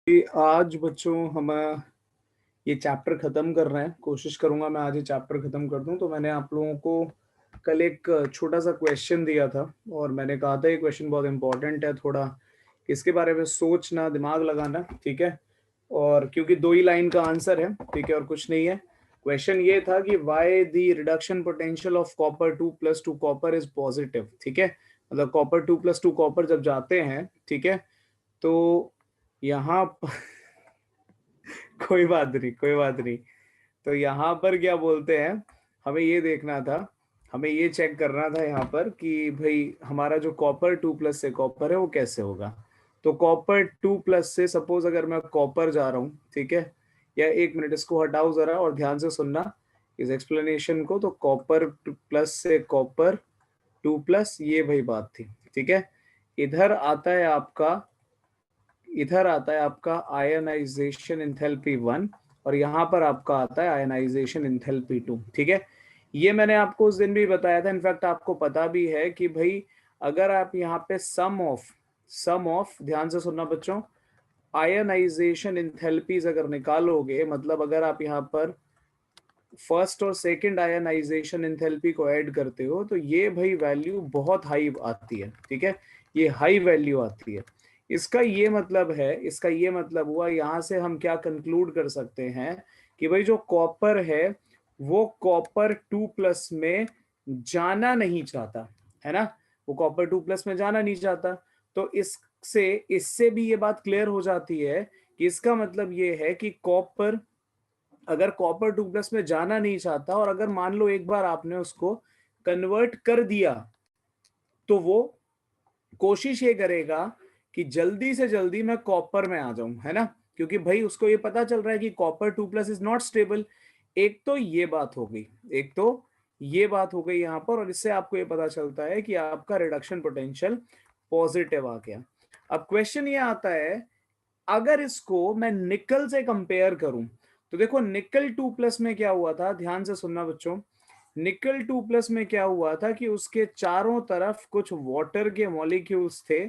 आज बच्चों हम ये चैप्टर ख़त्म कर रहे हैं। कोशिश करूँगा मैं आज ये चैप्टर ख़त्म कर दूँ। तो मैंने आप लोगों को कल एक छोटा-सा क्वेश्चन दिया था और मैंने कहा था ये क्वेश्चन बहुत इम्पोर्टेंट है, थोड़ा इसके बारे में सोचना, दिमाग लगाना, ठीक है? और क्योंकि 2 ही लाइन का आंसर है, ठीक है? और कुछ नहीं है। क्वेश्चन ये था कि why the reduction potential of copper 2 plus two copper is positive, ठीक है? मतलब कॉपर 2 प्लस टू कॉपर जब जाते हैं, ठीक है? तो यहाँ प कोई बात नहीं, कोई बात नहीं। तो यहाँ पर क्या बोलते हैं, हमें ये देखना था, हमें ये चेक करना था यहाँ पर कि भई हमारा जो कॉपर 2 प्लस से कॉपर है वो कैसे होगा? तो कॉपर 2 प्लस से सपोज़ अगर मैं कॉपर जा रहा हूँ, ठीक है? या 1 मिनट इसको हटाओ ज़रा और ध्यान से सुनना इस एक्सप्लेनेशन को। तो कॉपर 2 प्लस से कॉपर 2 प्लस ये वही बात थी, ठीक है? इधर आता है आपका इधर आता है आपका आयनाइजेशन एंथैल्पी 1 और यहाँ पर आपका आता है आयनाइजेशन एंथैल्पी 2, ठीक है? ये मैंने आपको उस दिन भी बताया था, इनफैक्ट आपको पता भी है कि भाई अगर आप यहाँ पे सम ऑफ ध्यान से सुनना बच्चों, आयनाइजेशन एंथैल्पीज अगर निकालोगे, मतलब अगर आप यहाँ पर फर्स्ट और सेकंड आयनाइजेशन एंथैल्पी को ऐड करते हो तो ये भाई वैल्यू बहुत हाई आती है, ठीक है? ये हाई वैल्यू आती है। इसका ये मतलब हुआ, यहाँ से हम क्या कंक्लूड कर सकते हैं कि भाई जो कॉपर है वो कॉपर 2 प्लस में जाना नहीं चाहता, है ना? वो कॉपर 2 प्लस में जाना नहीं चाहता। तो इससे भी ये बात क्लियर हो जाती है कि इसका मतलब ये है कि कॉपर अगर कॉपर 2 प्लस में जाना नहीं चाहता और अगर मान लो एक बार आपने उसको कन्वर्ट कर दिया तो वो कोशिश ये करेगा कि जल्दी से जल्दी मैं कॉपर में आ जाऊं, है ना? क्योंकि भाई उसको ये पता चल रहा है कि copper 2 plus is not stable. एक तो ये बात हो गई, एक तो ये बात हो गई यहाँ पर, और इससे आपको ये पता चलता है कि आपका रिडक्शन पोटेंशियल पॉजिटिव आ गया। अब क्वेश्चन ये आता है, अगर इसको मैं निकल से कंपेयर करूं तो देखो निकल 2 प्लस में क्या हुआ था, ध्यान से सुनना बच्चों। निकल 2 प्लस में क्या हुआ था कि उसके चारों तरफ कुछ वाटर के मॉलिक्यूल्स थे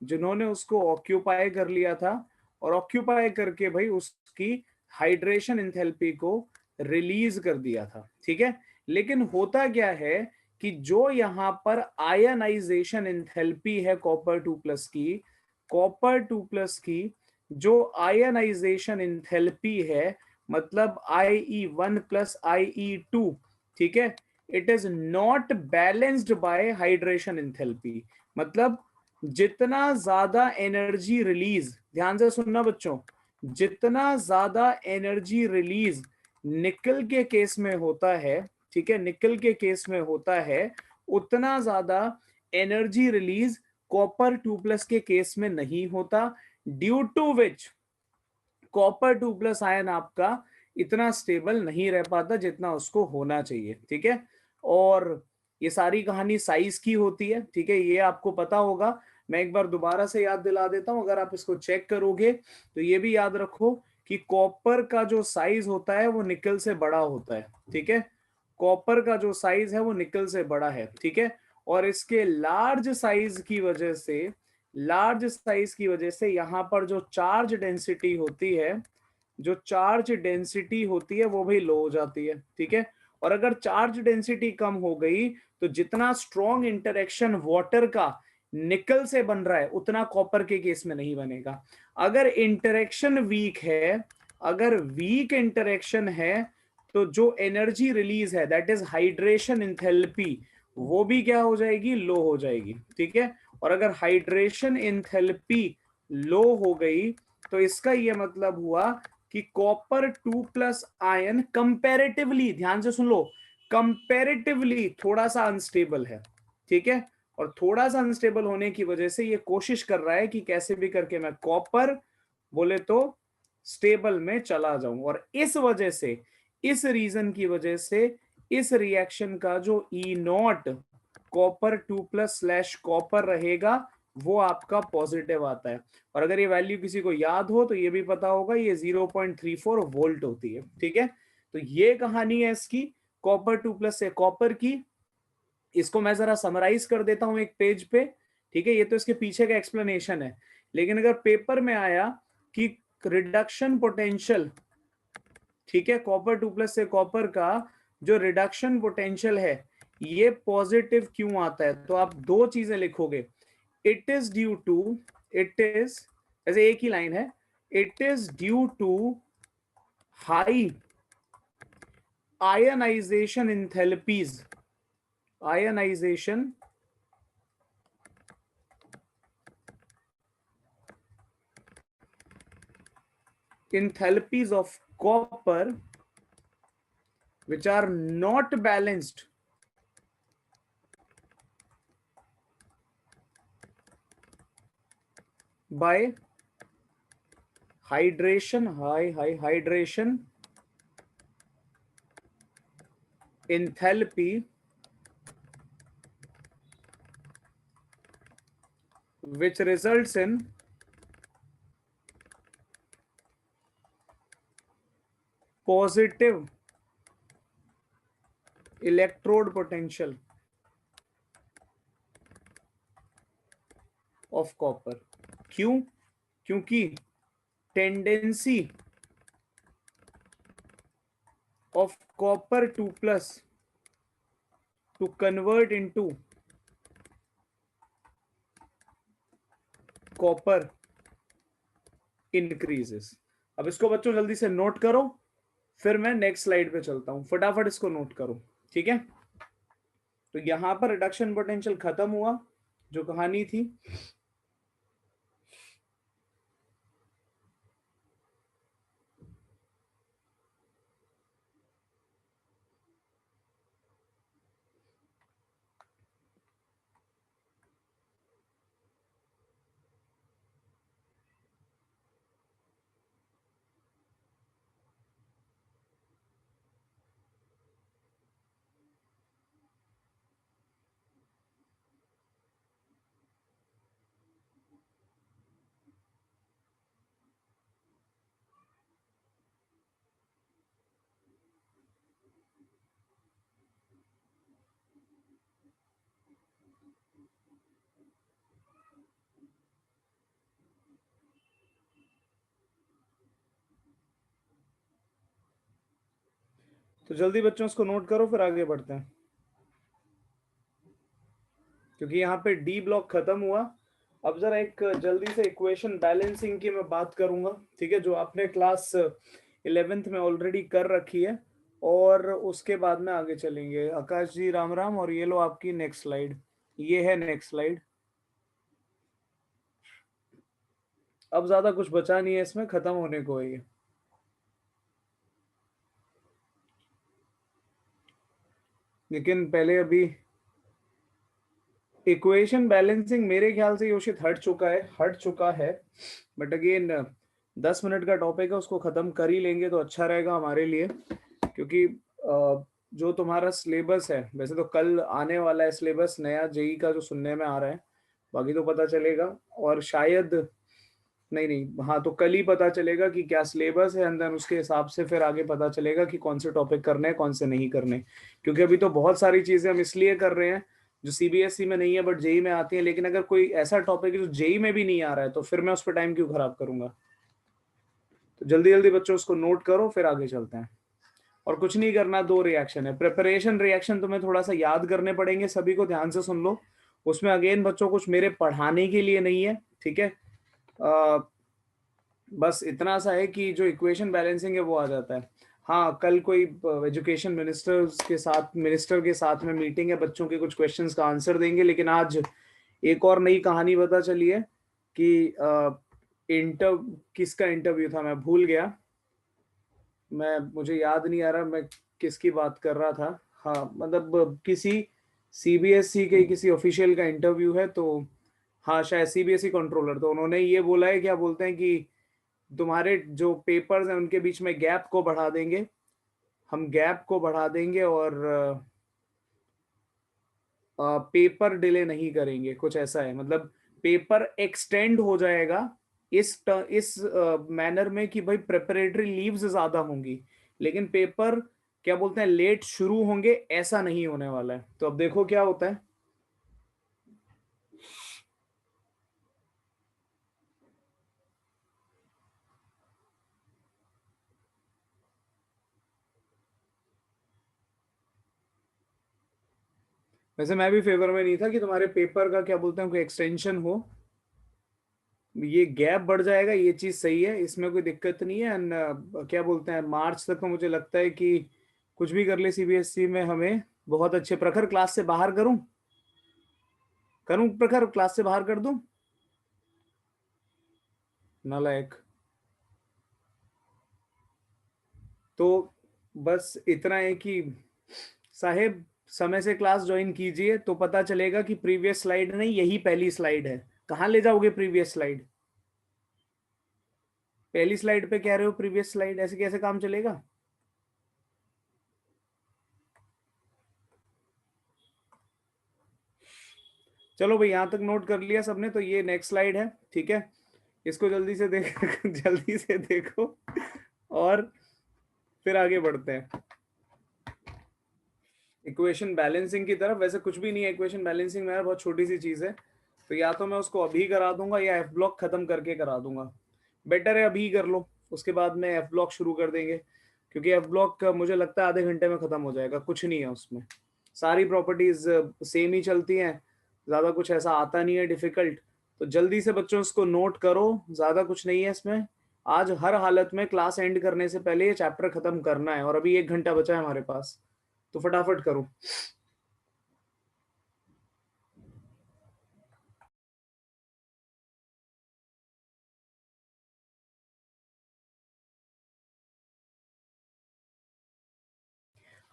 जिन्होंने उसको ऑक्यूपाई कर लिया था, और ऑक्यूपाई करके भाई उसकी हाइड्रेशन एंथैल्पी को रिलीज कर दिया था, ठीक है? लेकिन होता क्या है कि जो यहाँ पर आयनाइजेशन एंथैल्पी है कॉपर 2 प्लस की जो आयनाइजेशन एंथैल्पी है, मतलब IE1 प्लस IE2, ठीक है? It is not balanced bye hydration enthalpy. मतलब जितना ज्यादा एनर्जी रिलीज, ध्यान से सुनना बच्चों, जितना ज्यादा एनर्जी रिलीज निकल के केस में होता है, ठीक है, निकल के केस में होता है, उतना ज्यादा एनर्जी रिलीज कॉपर 2 प्लस के केस में नहीं होता, due to which copper 2 plus ion आपका इतना स्टेबल नहीं रह पाता जितना उसको होना चाहिए, ठीक है? और ये सारी कहानी साइज की होती है, ठीक है? ये आपको पता होगा। मैं एक बार दोबारा से याद दिला देता हूं, अगर आप इसको चेक करोगे तो ये भी याद रखो कि कॉपर का जो साइज होता है वो निकल से बड़ा होता है, ठीक है? कॉपर का जो साइज है वो निकल से बड़ा है, ठीक है? और इसके लार्ज साइज की वजह से यहाँ पर जो चार्ज डेंसिटी होती है, वो भी लो हो जाती है, ठीक है? और अगर चार्ज डेंसिटी कम हो गई तो जितना स्ट्रॉन्ग इंटरेक्शन वाटर का निकल से बन रहा है उतना कॉपर के केस में नहीं बनेगा। अगर इंटरेक्शन वीक है, अगर वीक इंटरेक्शन है तो जो एनर्जी रिलीज है, दैट इज हाइड्रेशन एंथैल्पी, वो भी क्या हो जाएगी, लो हो जाएगी, ठीक है? और अगर हाइड्रेशन एंथैल्पी लो हो गई तो इसका यह मतलब हुआ कि कॉपर 2 प्लस आयन कंपैरेटिवली, ध्यान से सुन लो, कंपैरेटिवली थोड़ा सा अनस्टेबल है, ठीक है? और थोड़ा सा अनस्टेबल होने की वजह से ये कोशिश कर रहा है कि कैसे भी करके मैं कॉपर बोले तो स्टेबल में चला जाऊं, और इस वजह से, इस रीजन की वजह से इस रिएक्शन का जो E naught copper 2 plus slash copper रहेगा वो आपका पॉजिटिव आता है। और अगर ये वैल्यू किसी को याद हो तो ये भी पता होगा, ये 0.34 वोल्ट होती है, ठीक है? तो ये कहानी है इसकी, कॉपर 2 प्लस से कॉपर की। इसको मैं जरा समराइज कर देता हूं एक पेज पे, ठीक है? ये तो इसके पीछे का एक्सप्लेनेशन है, लेकिन अगर पेपर में आया कि रिडक्शन पोटेंशियल, ठीक है, कॉपर 2+ से कॉपर का जो रिडक्शन पोटेंशियल है ये पॉजिटिव क्यों आता है? तो आप दो चीजें लिखोगे, it is due to, it is, ऐसे एक ही लाइन है, it is due to high ionization enthalpies, ionization enthalpies of copper which are not balanced by hydration, high hydration enthalpy which results in positive electrode potential of copper. क्यों? क्योंकि tendency of copper 2+ to convert into copper increases. अब इसको बच्चों जल्दी से note करो, फिर मैं नेक्स्ट स्लाइड पे चलता हूं, फटाफट इसको नोट करो, ठीक है? तो यहां पर रिडक्शन पोटेंशियल खत्म हुआ, जो कहानी थी। तो जल्दी बच्चों इसको नोट करो, फिर आगे बढ़ते हैं, क्योंकि यहाँ पे डी ब्लॉक खत्म हुआ। अब जरा एक जल्दी से इक्वेशन बैलेंसिंग की मैं बात करूंगा, ठीक है, जो आपने क्लास 11th में ऑलरेडी कर रखी है, और उसके बाद में आगे चलेंगे। आकाश जी राम राम, और ये लो आपकी नेक्स्ट स्लाइड, ये है नेक्स्ट स्लाइड। अब ज्यादा कुछ बचा नहीं है इसमें, खत्म होने को है ये। लेकिन पहले अभी इक्वेशन बैलेंसिंग मेरे ख्याल से योशित हट चुका है, बट अगेन 10 मिनट का टॉपिक है, उसको खत्म कर ही लेंगे तो अच्छा रहेगा हमारे लिए, क्योंकि जो तुम्हारा सिलेबस है, वैसे तो कल आने वाला है सिलेबस नया जेई का जो सुनने में आ रहा है, बाकी तो पता चलेगा, और शायद नहीं नहीं, हाँ, तो कल ही पता चलेगा कि क्या सिलेबस है, अंदर उसके हिसाब से फिर आगे पता चलेगा कि कौन से टॉपिक करने हैं, कौन से नहीं करने, क्योंकि अभी तो बहुत सारी चीजें हम इसलिए कर रहे हैं जो सीबीएसई में नहीं है बट जेई में आती है, लेकिन अगर कोई ऐसा टॉपिक है जो जेई में भी नहीं आ रहा है तो फिर मैं उस पर टाइम क्यों खराब करूंगा? तो जल्दी जल्दी बच्चों उसको नोट करो, फिर आगे चलते हैं। और कुछ नहीं करना, दो रिएक्शन है, प्रिपरेशन रिएक्शन तुम्हें थोड़ा सा याद करने पड़ेंगे, सभी को ध्यान से सुन लो। उसमें अगेन बच्चों कुछ मेरे पढ़ाने के लिए नहीं है, ठीक है, बस इतना सा है कि जो इक्वेशन बैलेंसिंग है वो आ जाता है। हाँ, कल कोई एजुकेशन मिनिस्टर के साथ में मीटिंग है, बच्चों के कुछ क्वेश्चंस का आंसर देंगे, लेकिन आज एक और नई कहानी पता चली है कि इंटर किसका इंटरव्यू था, मैं भूल गया, मुझे याद नहीं आ रहा मैं किसकी बात कर रहा था। हाँ, मतलब किसी सीबीएसई के किसी ऑफिशियल का इंटरव्यू है, तो हाँ शायद सीबीएसई कंट्रोलर, तो उन्होंने ये बोला है, क्या बोलते हैं कि तुम्हारे जो पेपर्स हैं उनके बीच में गैप को बढ़ा देंगे, हम गैप को बढ़ा देंगे, और पेपर डिले नहीं करेंगे, कुछ ऐसा है, मतलब पेपर एक्सटेंड हो जाएगा इस मैनर में कि भाई प्रिपरेटरी लीव्स ज्यादा होंगी, लेकिन पेपर क्या बोलते हैं लेट शुरू होंगे, ऐसा नहीं होने वाला है। तो अब देखो क्या होता है। वैसे मैं भी फेवर में नहीं था कि तुम्हारे पेपर का क्या बोलते हैं कोई एक्सटेंशन हो। ये गैप बढ़ जाएगा, ये चीज सही है, इसमें कोई दिक्कत नहीं है। एंड क्या बोलते हैं मार्च तक तो मुझे लगता है कि कुछ भी कर ले सीबीएसई में हमें बहुत अच्छे। प्रखर क्लास से बाहर करूं, करूं प्रखर क्लास से बाहर कर दूं? नालायक। तो बस इतना है कि साहेब समय से क्लास ज्वाइन कीजिए तो पता चलेगा कि प्रीवियस स्लाइड नहीं, यही पहली स्लाइड है। कहाँ ले जाओगे प्रीवियस स्लाइड? पहली स्लाइड पे कह रहे हो प्रीवियस स्लाइड, ऐसे कैसे काम चलेगा? चलो भाई, यहां तक नोट कर लिया सबने, तो ये नेक्स्ट स्लाइड है, ठीक है। इसको जल्दी से देख जल्दी से देखो और फिर आगे बढ़ते हैं इक्वेशन बैलेंसिंग की तरफ। वैसे कुछ भी नहीं है इक्वेशन बैलेंसिंग में, बहुत छोटी सी चीज है। तो या तो मैं उसको अभी करा दूंगा या एफ ब्लॉक खत्म करके करा दूंगा। बेटर है अभी कर लो, उसके बाद में एफ ब्लॉक शुरू कर देंगे, क्योंकि एफ ब्लॉक मुझे लगता है आधे घंटे में खत्म हो जाएगा। कुछ नहीं है उसमें, सारी प्रॉपर्टीज सेम ही चलती हैं, ज्यादा कुछ ऐसा आता नहीं है डिफिकल्ट। तो जल्दी से बच्चों इसको नोट करो, ज्यादा कुछ नहीं है इसमें। आज हर हालत में क्लास एंड करने से पहले ये चैप्टर खत्म करना है, और अभी 1 घंटा बचा है हमारे पास, तो फटाफट करो।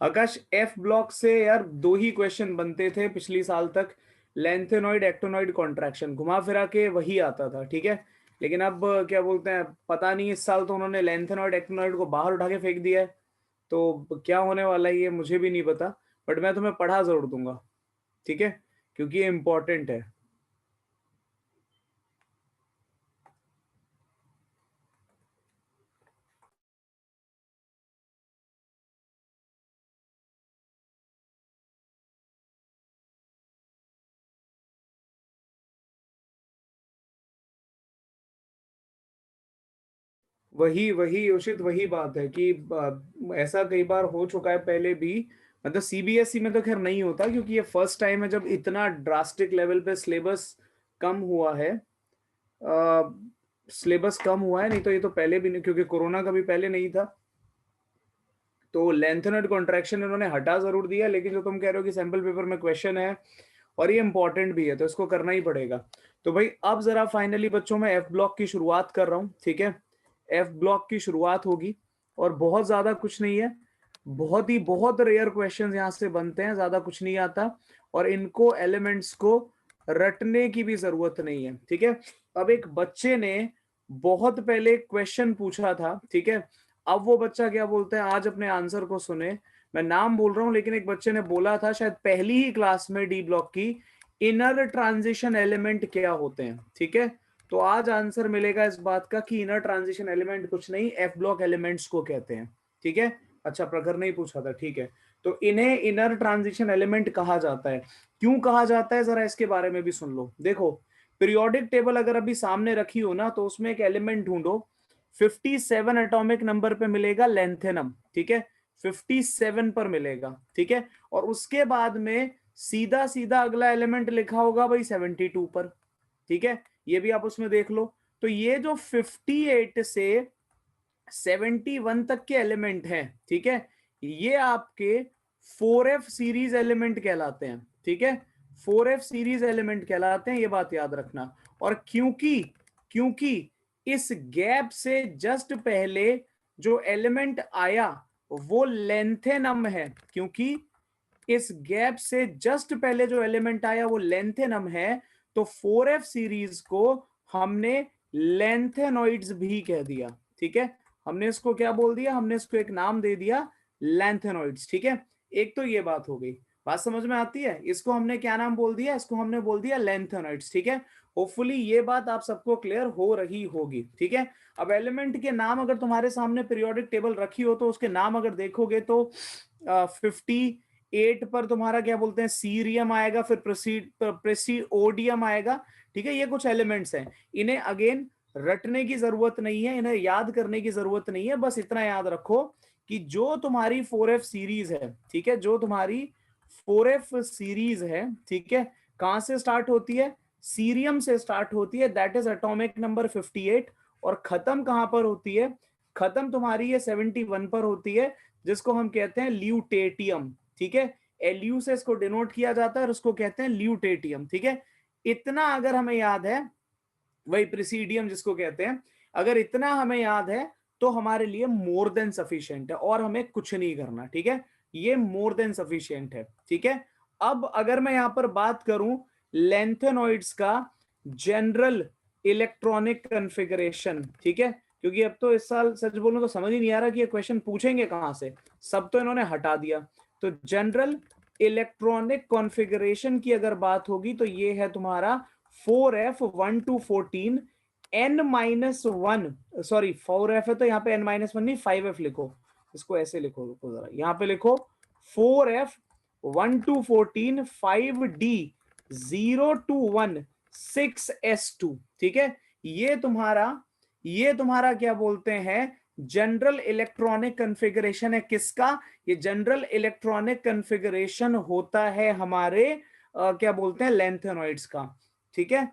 आकाश, एफ ब्लॉक से यार 2 ही क्वेश्चन बनते थे पिछली साल तक, लेंथेनॉइड एक्टोनॉइड कॉन्ट्रैक्शन, घुमा फिरा के वही आता था, ठीक है। लेकिन अब क्या बोलते हैं, पता नहीं इस साल तो उन्होंने लेंथेनॉइड एक्टोनॉइड को बाहर उठा के फेंक दिया है। तो क्या होने वाला है ये मुझे भी नहीं पता, बट मैं तुम्हें पढ़ा जरूर दूंगा, ठीक है, क्योंकि ये इंपॉर्टेंट है। वही वही उचित, वही बात है कि ऐसा कई बार हो चुका है पहले भी। मतलब सीबीएसई में तो खैर नहीं होता, क्योंकि ये फर्स्ट टाइम है जब इतना ड्रास्टिक लेवल पे सिलेबस कम हुआ है। सिलेबस कम हुआ है, नहीं तो ये तो पहले भी नहीं, क्योंकि कोरोना का भी पहले नहीं था। तो लेंथेनॉइड कॉन्ट्रैक्शन इन्होंने हटा जरूर दिया, लेकिन जो तुम कह रहे हो कि सैंपल पेपर में क्वेश्चन है और ये इंपॉर्टेंट भी है, तो इसको करना ही पड़ेगा। तो भाई अब जरा फाइनली बच्चों में एफ ब्लॉक की शुरुआत कर रहा हूँ, ठीक है। एफ ब्लॉक की शुरुआत होगी, और बहुत ज्यादा कुछ नहीं है, बहुत रेयर क्वेश्चंस यहाँ से बनते हैं, ज्यादा कुछ नहीं आता, और इनको एलिमेंट्स को रटने की भी जरूरत नहीं है, ठीक है। अब एक बच्चे ने बहुत पहले क्वेश्चन पूछा था, ठीक है। अब वो बच्चा क्या बोलते हैं, आज अपने आंसर को सुने। मैं नाम बोल रहा हूं, लेकिन एक बच्चे ने बोला था शायद पहली ही क्लास में डी ब्लॉक की, इनर ट्रांजिशन एलिमेंट क्या होते हैं, ठीक है। तो आज आंसर मिलेगा इस बात का कि इनर ट्रांजिशन एलिमेंट कुछ नहीं, एफ ब्लॉक एलिमेंट्स को कहते हैं, ठीक है। अच्छा, प्रखर ने ही पूछा था, ठीक है। तो इन्हें इनर ट्रांजिशन एलिमेंट कहा जाता है। क्यों कहा जाता है, जरा इसके बारे में भी सुन लो। देखो, पीरियोडिक टेबल अगर अभी सामने रखी हो ना, तो उसमें एक एलिमेंट ढूंढो, 57 एटॉमिक नंबर पे मिलेगा लेंथेनम, ठीक है। 57 पर मिलेगा, ठीक है। और उसके बाद में सीधा सीधा अगला एलिमेंट लिखा होगा भाई 72 पर, ठीक है। ये भी आप उसमें देख लो। तो ये जो 58 से 71 तक के एलिमेंट हैं, ठीक है, ये आपके 4F सीरीज एलिमेंट कहलाते हैं, ठीक है। 4F सीरीज एलिमेंट कहलाते हैं, ये बात याद रखना। और क्योंकि क्योंकि इस गैप से जस्ट पहले जो एलिमेंट आया वो लेंथेनम है, क्योंकि इस गैप से जस्ट पहले जो एलिमेंट आया वो लेंथेनम है, तो 4F सीरीज को हमने लेंथेनॉइड्स भी कह दिया, ठीक है। हमने इसको क्या बोल दिया, हमने इसको एक नाम दे दिया, लेंथेनॉइड्स, ठीक है। एक तो ये बात हो गई, बात समझ में आती है। इसको हमने क्या नाम बोल दिया, इसको हमने बोल दिया लेंथेनॉइड्स, ठीक है। होपफुली ये बात आप सबको क्लियर हो रही होगी, ठीक है। अब एलिमेंट के नाम अगर तुम्हारे सामने पीरियोडिक टेबल रखी हो, तो उसके नाम अगर देखोगे तो 58 पर तुम्हारा क्या बोलते हैं सीरियम आएगा, फिर प्रेसिडोडियम आएगा, ठीक है। ये कुछ एलिमेंट्स हैं, इन्हें अगेन रटने की जरूरत नहीं है, इन्हें याद करने की जरूरत नहीं है। बस इतना याद रखो कि जो तुम्हारी 4F सीरीज है, ठीक है, जो तुम्हारी 4f सीरीज है, ठीक है, कहां से स्टार्ट होती है? सीरियम से स्टार्ट होती है, दैट इज एटॉमिक नंबर 58, और खत्म कहां पर होती है? खत्म तुम्हारी ये 71 पर होती है, जिसको हम कहते हैं ल्यूटेटियम, ठीक है। एलयू से इसको डिनोट किया जाता है और उसको कहते हैं ल्यूटेटियम, ठीक है। इतना अगर हमें याद है, वही प्रिसीडियम जिसको कहते हैं, अगर इतना हमें याद है तो हमारे लिए मोर देन सफिशिएंट है, और हमें कुछ नहीं करना, ठीक है। ये मोर देन सफिशिएंट है, ठीक है। अब अगर मैं यहां पर बात करूं लेंथेनॉइड्स का जनरल इलेक्ट्रॉनिक कॉन्फ़िगरेशन, ठीक है, क्योंकि अब तो इस साल सच बोलूं तो समझ ही नहीं आ रहा कि ये क्वेश्चन पूछेंगे कहां से, सब तो इन्होंने हटा दिया। तो जनरल इलेक्ट्रॉनिक कॉन्फ़िगरेशन की अगर बात होगी तो ये है तुम्हारा 4f 1 to 14 n-1, sorry 4f है तो यहाँ पे n-1 नहीं 5f लिखो, इसको ऐसे लिखो, रुको जरा, यहाँ पे लिखो 4f 1 to 14 5d 0 to 1 6s2, ठीक है। ये तुम्हारा क्या बोलते हैं, जनरल इलेक्ट्रॉनिक कॉन्फ़िगरेशन है। किसका? ये जनरल इलेक्ट्रॉनिक कॉन्फ़िगरेशन होता है हमारे क्या बोलते हैं, लेंथेनॉइड्स का, ठीक है।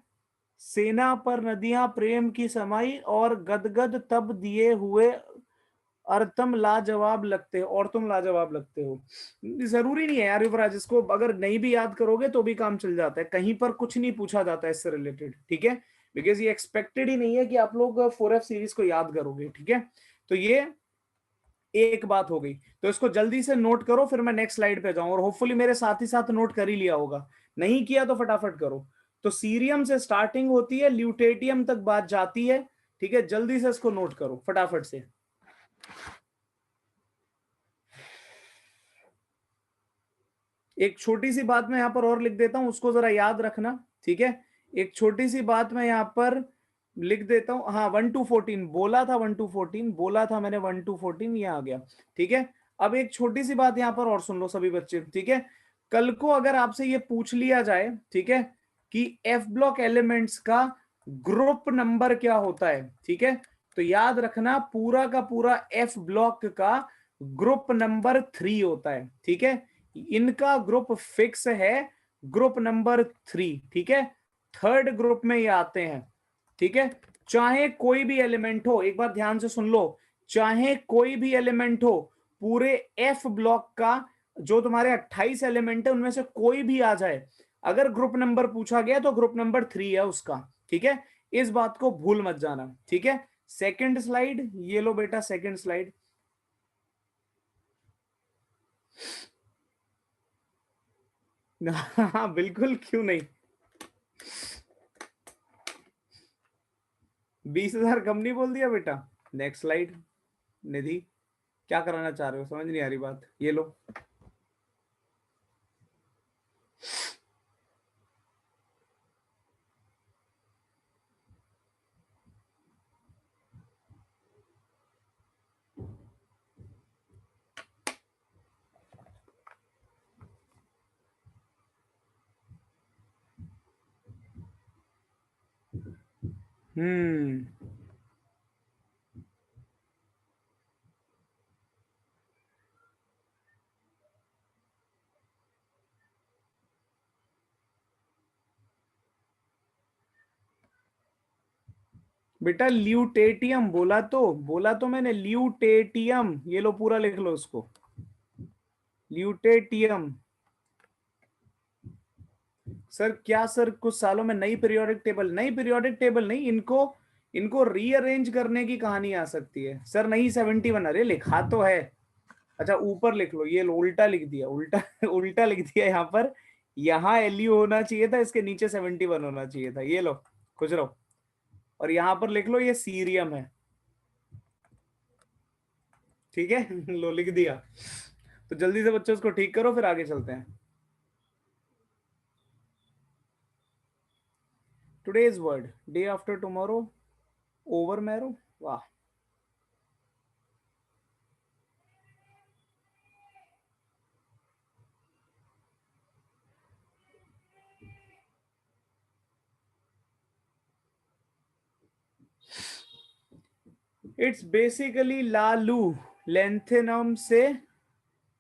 सेना पर नदियां प्रेम की समाई और गदगद तब दिए हुए, और तुम लाजवाब लगते हो, और तुम लाजवाब लगते हो। जरूरी नहीं है यार युवराज, इसको अगर नहीं भी याद करोगे तो भी काम चल जाता है, कहीं पर कुछ नहीं पूछा जाता है इससे रिलेटेड, ठीक है। बिकॉज ये एक्सपेक्टेड ही नहीं है कि आप लोग 4f सीरीज को याद करोगे, ठीक है। तो ये एक बात हो गई, तो इसको जल्दी से नोट करो, फिर मैं नेक्स्ट स्लाइड पे जाऊं, और होपफुली मेरे साथ ही साथ नोट कर ही लिया होगा, नहीं किया तो फटाफट करो। तो सीरियम से स्टार्टिंग होती है, ल्यूटेटियम तक बात जाती है, ठीक है। जल्दी से इसको नोट करो फटाफट से। एक छोटी सी बात मैं यहां पर और लिख देता हूं, उसको जरा याद रखना, ठीक है। एक छोटी सी बात मैं यहां पर लिख देता हूं, हाँ 1 to 14 बोला था, 1 to 14 बोला था मैंने, 1 to 14 ये आ गया, ठीक है। अब एक छोटी सी बात यहां पर और सुन लो सभी बच्चे, ठीक है। कल को अगर आपसे ये पूछ लिया जाए, ठीक है, कि एफ ब्लॉक एलिमेंट्स का ग्रुप नंबर क्या होता है, ठीक है, तो याद रखना पूरा का पूरा एफ ब्लॉक का ग्रुप नंबर 3 होता है, ठीक है। इनका ग्रुप फिक्स है, ग्रुप नंबर 3, ठीक है। थर्ड ग्रुप में ये आते हैं, ठीक है। चाहे कोई भी एलिमेंट हो, एक बार ध्यान से सुन लो, चाहे कोई भी एलिमेंट हो, पूरे एफ ब्लॉक का जो तुम्हारे 28 एलिमेंट है उनमें से कोई भी आ जाए, अगर ग्रुप नंबर पूछा गया तो ग्रुप नंबर 3 है उसका, ठीक है। इस बात को भूल मत जाना, ठीक है। सेकंड स्लाइड, ये लो बेटा सेकंड स्लाइड। हाँ बिल्कुल, क्यों नहीं, 20,000 कम नहीं बोल दिया बेटा। Next slide. निधि, क्या कराना चाह रहे हो, समझ नहीं आ रही बात, ये लो। हम्म, बेटा ल्यूटेटियम बोला तो मैंने ल्यूटेटियम, ये लो पूरा लिख लो उसको, ल्यूटेटियम। सर क्या सर, कुछ सालों में नई पीरियोडिक टेबल, नई पीरियोडिक टेबल नहीं, इनको इनको रीअरेंज करने की कहानी आ सकती है सर, नहीं 71, अरे लिखा तो है। अच्छा ऊपर लिख लो, ये लो उल्टा लिख दिया, उल्टा उल्टा लिख दिया यहाँ पर, यहाँ एलयू होना चाहिए था, इसके नीचे 71 होना चाहिए था, ये लो खुश रहो। और यहाँ पर लिख लो ये सीरियम है, ठीक है। लो लिख दिया। तो जल्दी से बच्चों उसको ठीक करो, फिर आगे चलते हैं। Today's word, day after tomorrow, over marrow, वाह। इट्स बेसिकली लालू, लेंथेनम से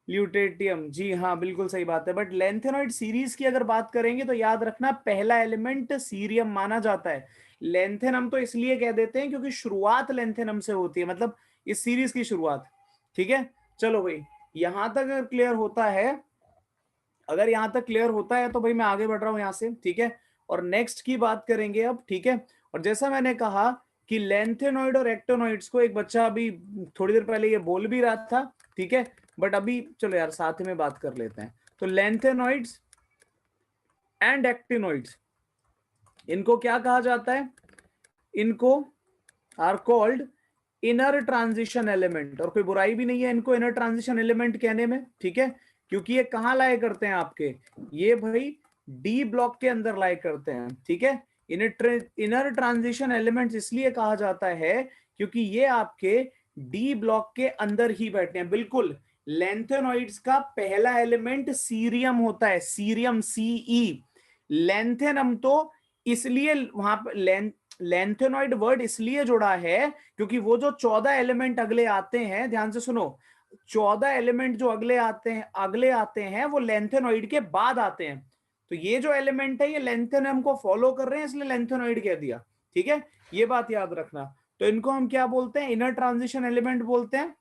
ल्यूटेटियम, जी हाँ बिल्कुल सही बात है। बट लेंथेनॉइड सीरीज की अगर बात करेंगे तो याद रखना पहला एलिमेंट सीरियम माना जाता है। लेंथेनम तो इसलिए कह देते हैं क्योंकि शुरुआत लेंथेनम से होती है, मतलब इस सीरीज की शुरुआत। ठीक है, चलो भाई यहां तक अगर क्लियर होता है, अगर यहां तक क्लियर होता है तो भाई मैं आगे बढ़ रहा हूं यहां से। ठीक है, और नेक्स्ट की बात करेंगे अब। ठीक है, और जैसा मैंने कहा कि लेंथेनॉइड और एक्टोनॉइड्स को एक बच्चा अभी थोड़ी देर पहले ये बोल भी रहा था। ठीक है, बट अभी चलो यार साथ में बात कर लेते हैं। तो लेंथेनॉइड्स एंड एक्टिनॉइड्स, इनको क्या कहा जाता है? इनको are called inner transition element. और कोई बुराई भी नहीं है इनको इनर ट्रांजिशन एलिमेंट कहने में। ठीक है, क्योंकि ये कहां लाए करते हैं आपके, ये भाई डी ब्लॉक के अंदर लाए करते हैं। ठीक है, इनर ट्रांजिशन एलिमेंट्स इसलिए कहा जाता है क्योंकि ये आपके डी ब्लॉक के अंदर ही बैठे हैं। बिल्कुल, लेंथेनॉइड्स का पहला एलिमेंट सीरियम होता है, सीरियम, सीई। लेंथेनम तो इसलिए वहां पर लेंथेनॉइड वर्ड इसलिए जुड़ा है क्योंकि वो जो 14 एलिमेंट अगले आते हैं, ध्यान से सुनो, 14 एलिमेंट जो अगले आते हैं वो लेंथेनॉइड के बाद आते हैं। तो ये जो एलिमेंट है ये लेंथेनम को फॉलो कर रहे हैं, इसलिए लेंथेनॉइड कह दिया। ठीक है, ये बात याद रखना। तो इनको हम क्या बोलते हैं? इनर ट्रांजिशन एलिमेंट बोलते हैं।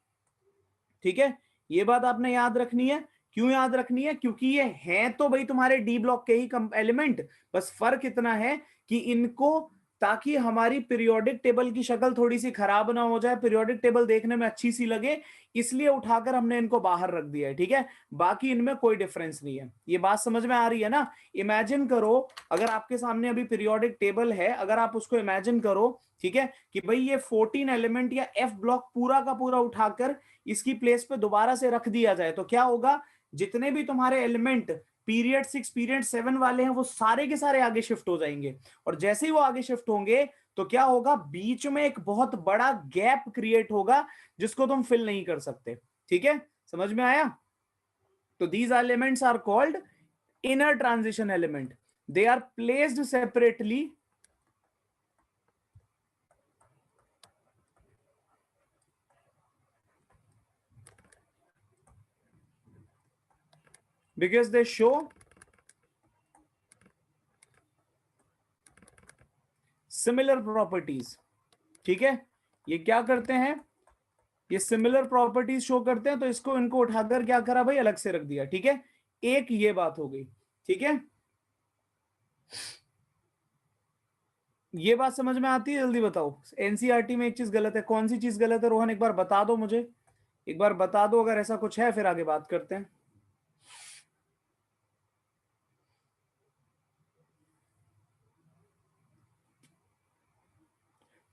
ठीक है, ये बात आपने याद रखनी है। क्यों याद रखनी है? क्योंकि ये हैं तो भाई तुम्हारे डी ब्लॉक के ही एलिमेंट, बस फर्क इतना है कि इनको, ताकि हमारी पीरियोडिक टेबल की शक्ल थोड़ी सी खराब ना हो जाए, पीरियोडिक टेबल देखने में अच्छी सी लगे, इसलिए उठाकर हमने इनको बाहर रख दिया है। ठीक है, बाकी इनमें कोई डिफरेंस नहीं है। ये बात समझ में आ रही है ना? इमेजिन करो, अगर आपके सामने अभी पीरियोडिक टेबल है, अगर आप उसको इमेजिन करो, ठीक है, कि भाई ये 14 एलिमेंट या एफ ब्लॉक पूरा का पूरा उठाकर इसकी प्लेस पे दोबारा से रख दिया जाए तो क्या होगा? जितने भी तुम्हारे एलिमेंट पीरियड 6 पीरियड 7 वाले हैं वो सारे के सारे आगे शिफ्ट हो जाएंगे। और जैसे ही वो आगे शिफ्ट होंगे तो क्या होगा? बीच में एक बहुत बड़ा गैप क्रिएट होगा जिसको तुम फिल नहीं कर सकते। ठीक है, समझ में आया? तो these elements are called inner transition element. They are placed separately because they show similar properties. ठीक है, ये क्या करते हैं? ये सिमिलर प्रॉपर्टीज शो करते हैं, तो इसको इनको उठाकर क्या करा भाई? अलग से रख दिया। ठीक है, एक ये बात हो गई। ठीक है, ये बात समझ में आती है? जल्दी बताओ, एनसीईआरटी में एक चीज गलत है। कौन सी चीज गलत है रोहन? एक बार बता दो मुझे, एक बार बता दो, अगर ऐसा कुछ है फिर आगे बात करते हैं।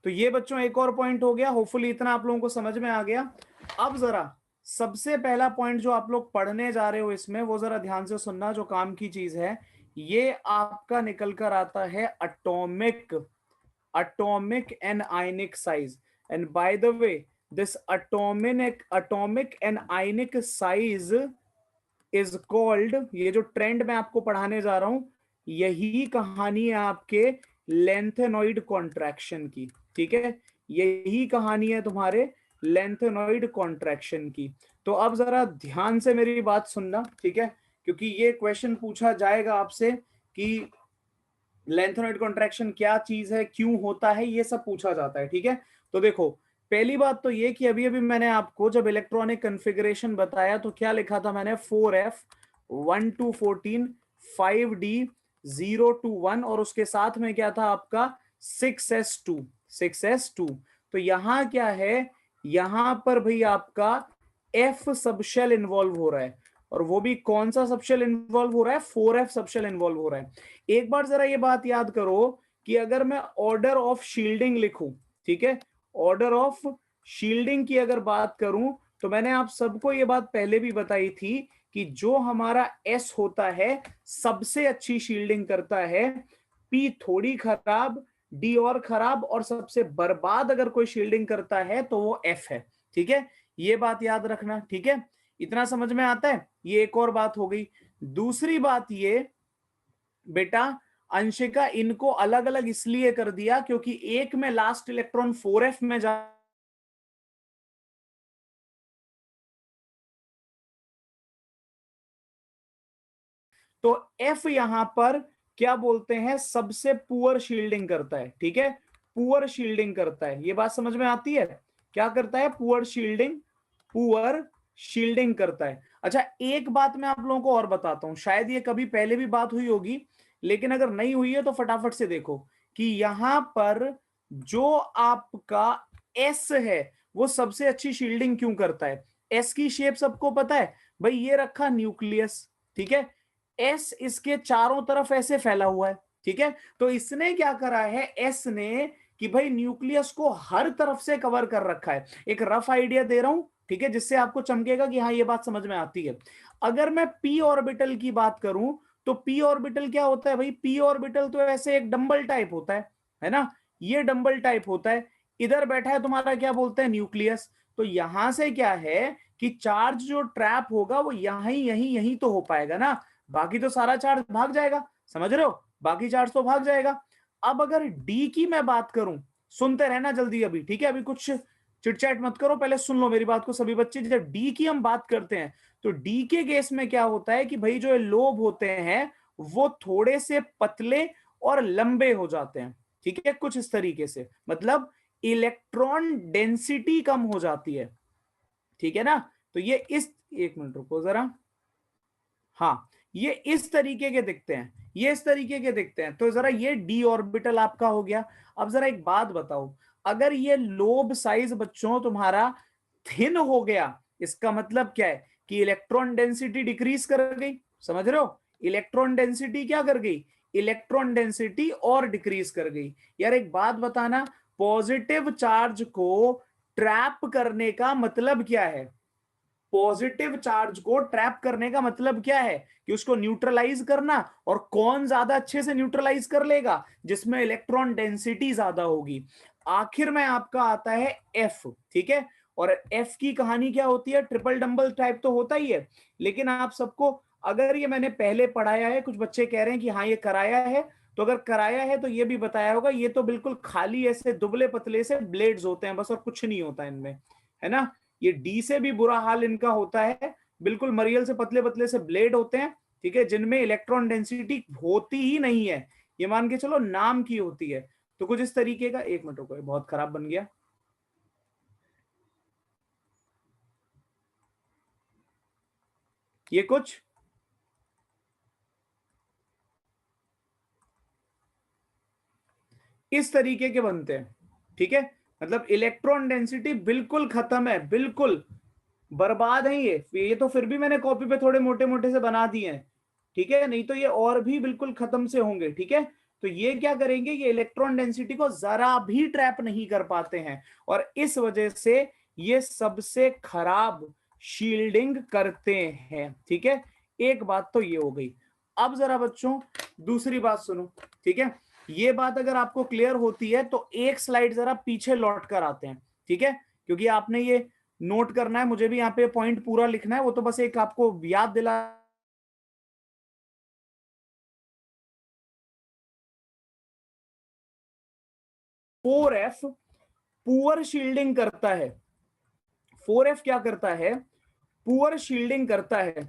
तो ये बच्चों एक और पॉइंट हो गया। होपफुली इतना आप लोगों को समझ में आ गया। अब जरा सबसे पहला पॉइंट जो आप लोग पढ़ने जा रहे हो इसमें, वो जरा ध्यान से सुनना, जो काम की चीज है। ये आपका निकल कर आता है atomic and ionic size. And by the way, this atomic and ionic size is called, ये जो ट्रेंड मैं आपको पढ़ाने जा रहा हूं, यही कहानी है आपके लेंथेनॉइड कॉन्ट्रैक्शन की। ठीक है, यही कहानी है तुम्हारे लेंथेनॉइड कॉन्ट्रैक्शन की। तो अब जरा ध्यान से मेरी बात सुनना। ठीक है, क्योंकि ये क्वेश्चन पूछा जाएगा आपसे कि लेंथेनॉइड कॉन्ट्रैक्शन क्या चीज है, क्यों होता है, ये सब पूछा जाता है। ठीक है, तो देखो, पहली बात तो ये कि अभी अभी मैंने आपको जब इलेक्ट्रॉनिक कॉन्फ़िगरेशन बताया तो क्या लिखा था मैंने? 4f 1 to 14, 5d 0 to 1, और उसके साथ में क्या था आपका? 6s2। तो यहां क्या है? यहां पर भाई आपका f सबशेल इन्वॉल्व हो रहा है, और वो भी कौन सा सबशेल इन्वॉल्व हो रहा है? 4f सबशेल इन्वॉल्व हो रहा है। एक बार जरा ये बात याद करो कि अगर मैं ऑर्डर ऑफ शील्डिंग लिखूं, ठीक है, ऑर्डर ऑफ शील्डिंग की अगर बात करूं, तो मैंने आप सबको ये बात पहले भी बताई थी कि जो हमारा एस होता है सबसे अच्छी शील्डिंग करता है, पी थोड़ी खराब, डी और खराब, और सबसे बर्बाद अगर कोई शील्डिंग करता है तो वो एफ है। ठीक है, ये बात याद रखना। ठीक है, इतना समझ में आता है? ये एक और बात हो गई। दूसरी बात ये बेटा, अंशिका, इनको अलग अलग इसलिए कर दिया क्योंकि एक में लास्ट इलेक्ट्रॉन 4f में जा तो एफ यहां पर क्या बोलते हैं, सबसे पुअर शील्डिंग करता है, ठीक है, पुअर शील्डिंग करता है। ये बात समझ में आती है, क्या करता है, पुअर शील्डिंग, पुअर शील्डिंग करता है। अच्छा, एक बात मैं आप लोगों को और बताता हूं, शायद ये कभी पहले भी बात हुई होगी, लेकिन अगर नहीं हुई है तो फटाफट से देखो कि यहां पर जो आपका एस है वो सबसे अच्छी शील्डिंग क्यों करता है। एस की शेप सबको पता है भाई, ये रखा न्यूक्लियस, ठीक है, एस इसके चारों तरफ ऐसे फैला हुआ है, ठीक है, तो इसने क्या करा है, एस ने, कि भाई न्यूक्लियस को हर तरफ से कवर कर रखा है। एक रफ आइडिया दे रहा हूं, ठीक है, जिससे आपको चमकेगा कि हाँ ये बात समझ में आती है। अगर मैं पी ऑर्बिटल की बात करूं तो पी ऑर्बिटल क्या होता है भाई, पी ऑर्बिटल तो ऐसे एक डंबल टाइप होता है ना, ये डंबल टाइप होता है, इधर बैठा है तुम्हारा क्या बोलते हैं, न्यूक्लियस। तो यहां से क्या है कि चार्ज जो ट्रैप होगा वो यहीं यहीं यहीं तो हो पाएगा ना, बाकी तो सारा चार्ज भाग जाएगा, समझ रहे हो, बाकी चार्ज तो भाग जाएगा। अब अगर डी की मैं बात करूं, सुनते रहना जल्दी अभी, ठीक है, अभी कुछ चिटचैट मत करो, पहले सुन लो मेरी बात को सभी बच्चे। जब डी की हम बात करते हैं तो डी के केस में क्या होता है कि भाई जो लोब होते हैं वो थोड़े से पतले और लंबे हो जाते हैं, ठीक है, कुछ इस तरीके से, मतलब इलेक्ट्रॉन डेंसिटी कम हो जाती है, ठीक है ना। तो ये इस, एक मिनट रुको जरा, हाँ, ये इस तरीके के दिखते हैं, ये इस तरीके के दिखते हैं। तो जरा ये डी ऑर्बिटल आपका हो गया। अब जरा एक बात बताओ, अगर ये लोब साइज बच्चों तुम्हारा थिन हो गया, इसका मतलब क्या है कि इलेक्ट्रॉन डेंसिटी डिक्रीज कर गई, समझ रहे हो, इलेक्ट्रॉन डेंसिटी क्या कर गई, इलेक्ट्रॉन डेंसिटी और डिक्रीज कर गई। यार एक बात बताना, पॉजिटिव चार्ज को ट्रैप करने का मतलब क्या है, पॉजिटिव चार्ज को ट्रैप करने का मतलब क्या है कि उसको न्यूट्रलाइज करना, और कौन ज्यादा अच्छे से न्यूट्रलाइज कर लेगा, जिसमें इलेक्ट्रॉन डेंसिटी ज्यादा होगी। आखिर में आपका आता है एफ, ठीक है, और एफ की कहानी क्या होती है, ट्रिपल डंबल टाइप तो होता ही है, लेकिन आप सबको, अगर ये मैंने पहले पढ़ाया है, कुछ बच्चे कह रहे हैं कि हाँ ये कराया है, तो अगर कराया है तो ये भी बताया होगा, ये तो बिल्कुल खाली ऐसे दुबले पतले से ब्लेड्स होते हैं बस, और कुछ नहीं होता इनमें, है ना। ये डी से भी बुरा हाल इनका होता है, बिल्कुल मरियल से पतले पतले से ब्लेड होते हैं, ठीक है, जिनमें इलेक्ट्रॉन डेंसिटी होती ही नहीं है, ये मान के चलो नाम की होती है। तो कुछ इस तरीके का, एक मिनट को बहुत खराब बन गया, ये कुछ इस तरीके के बनते हैं, ठीक है, मतलब इलेक्ट्रॉन डेंसिटी बिल्कुल खत्म है, बिल्कुल बर्बाद है ये तो फिर भी मैंने कॉपी पे थोड़े मोटे मोटे से बना दिए हैं, ठीक है, नहीं तो ये और भी बिल्कुल खत्म से होंगे, ठीक है। तो ये क्या करेंगे, ये इलेक्ट्रॉन डेंसिटी को जरा भी ट्रैप नहीं कर पाते हैं, और इस वजह से ये सबसे खराब शील्डिंग करते हैं, ठीक है। एक बात तो ये हो गई। अब जरा बच्चों दूसरी बात सुनो, ठीक है, ये बात अगर आपको क्लियर होती है तो एक स्लाइड जरा पीछे लौट कर आते हैं, ठीक है, क्योंकि आपने ये नोट करना है, मुझे भी यहाँ पे पॉइंट पूरा लिखना है, वो तो बस एक आपको याद दिला। 4F पुअर शील्डिंग करता है, 4F क्या करता है, पुअर शील्डिंग करता है।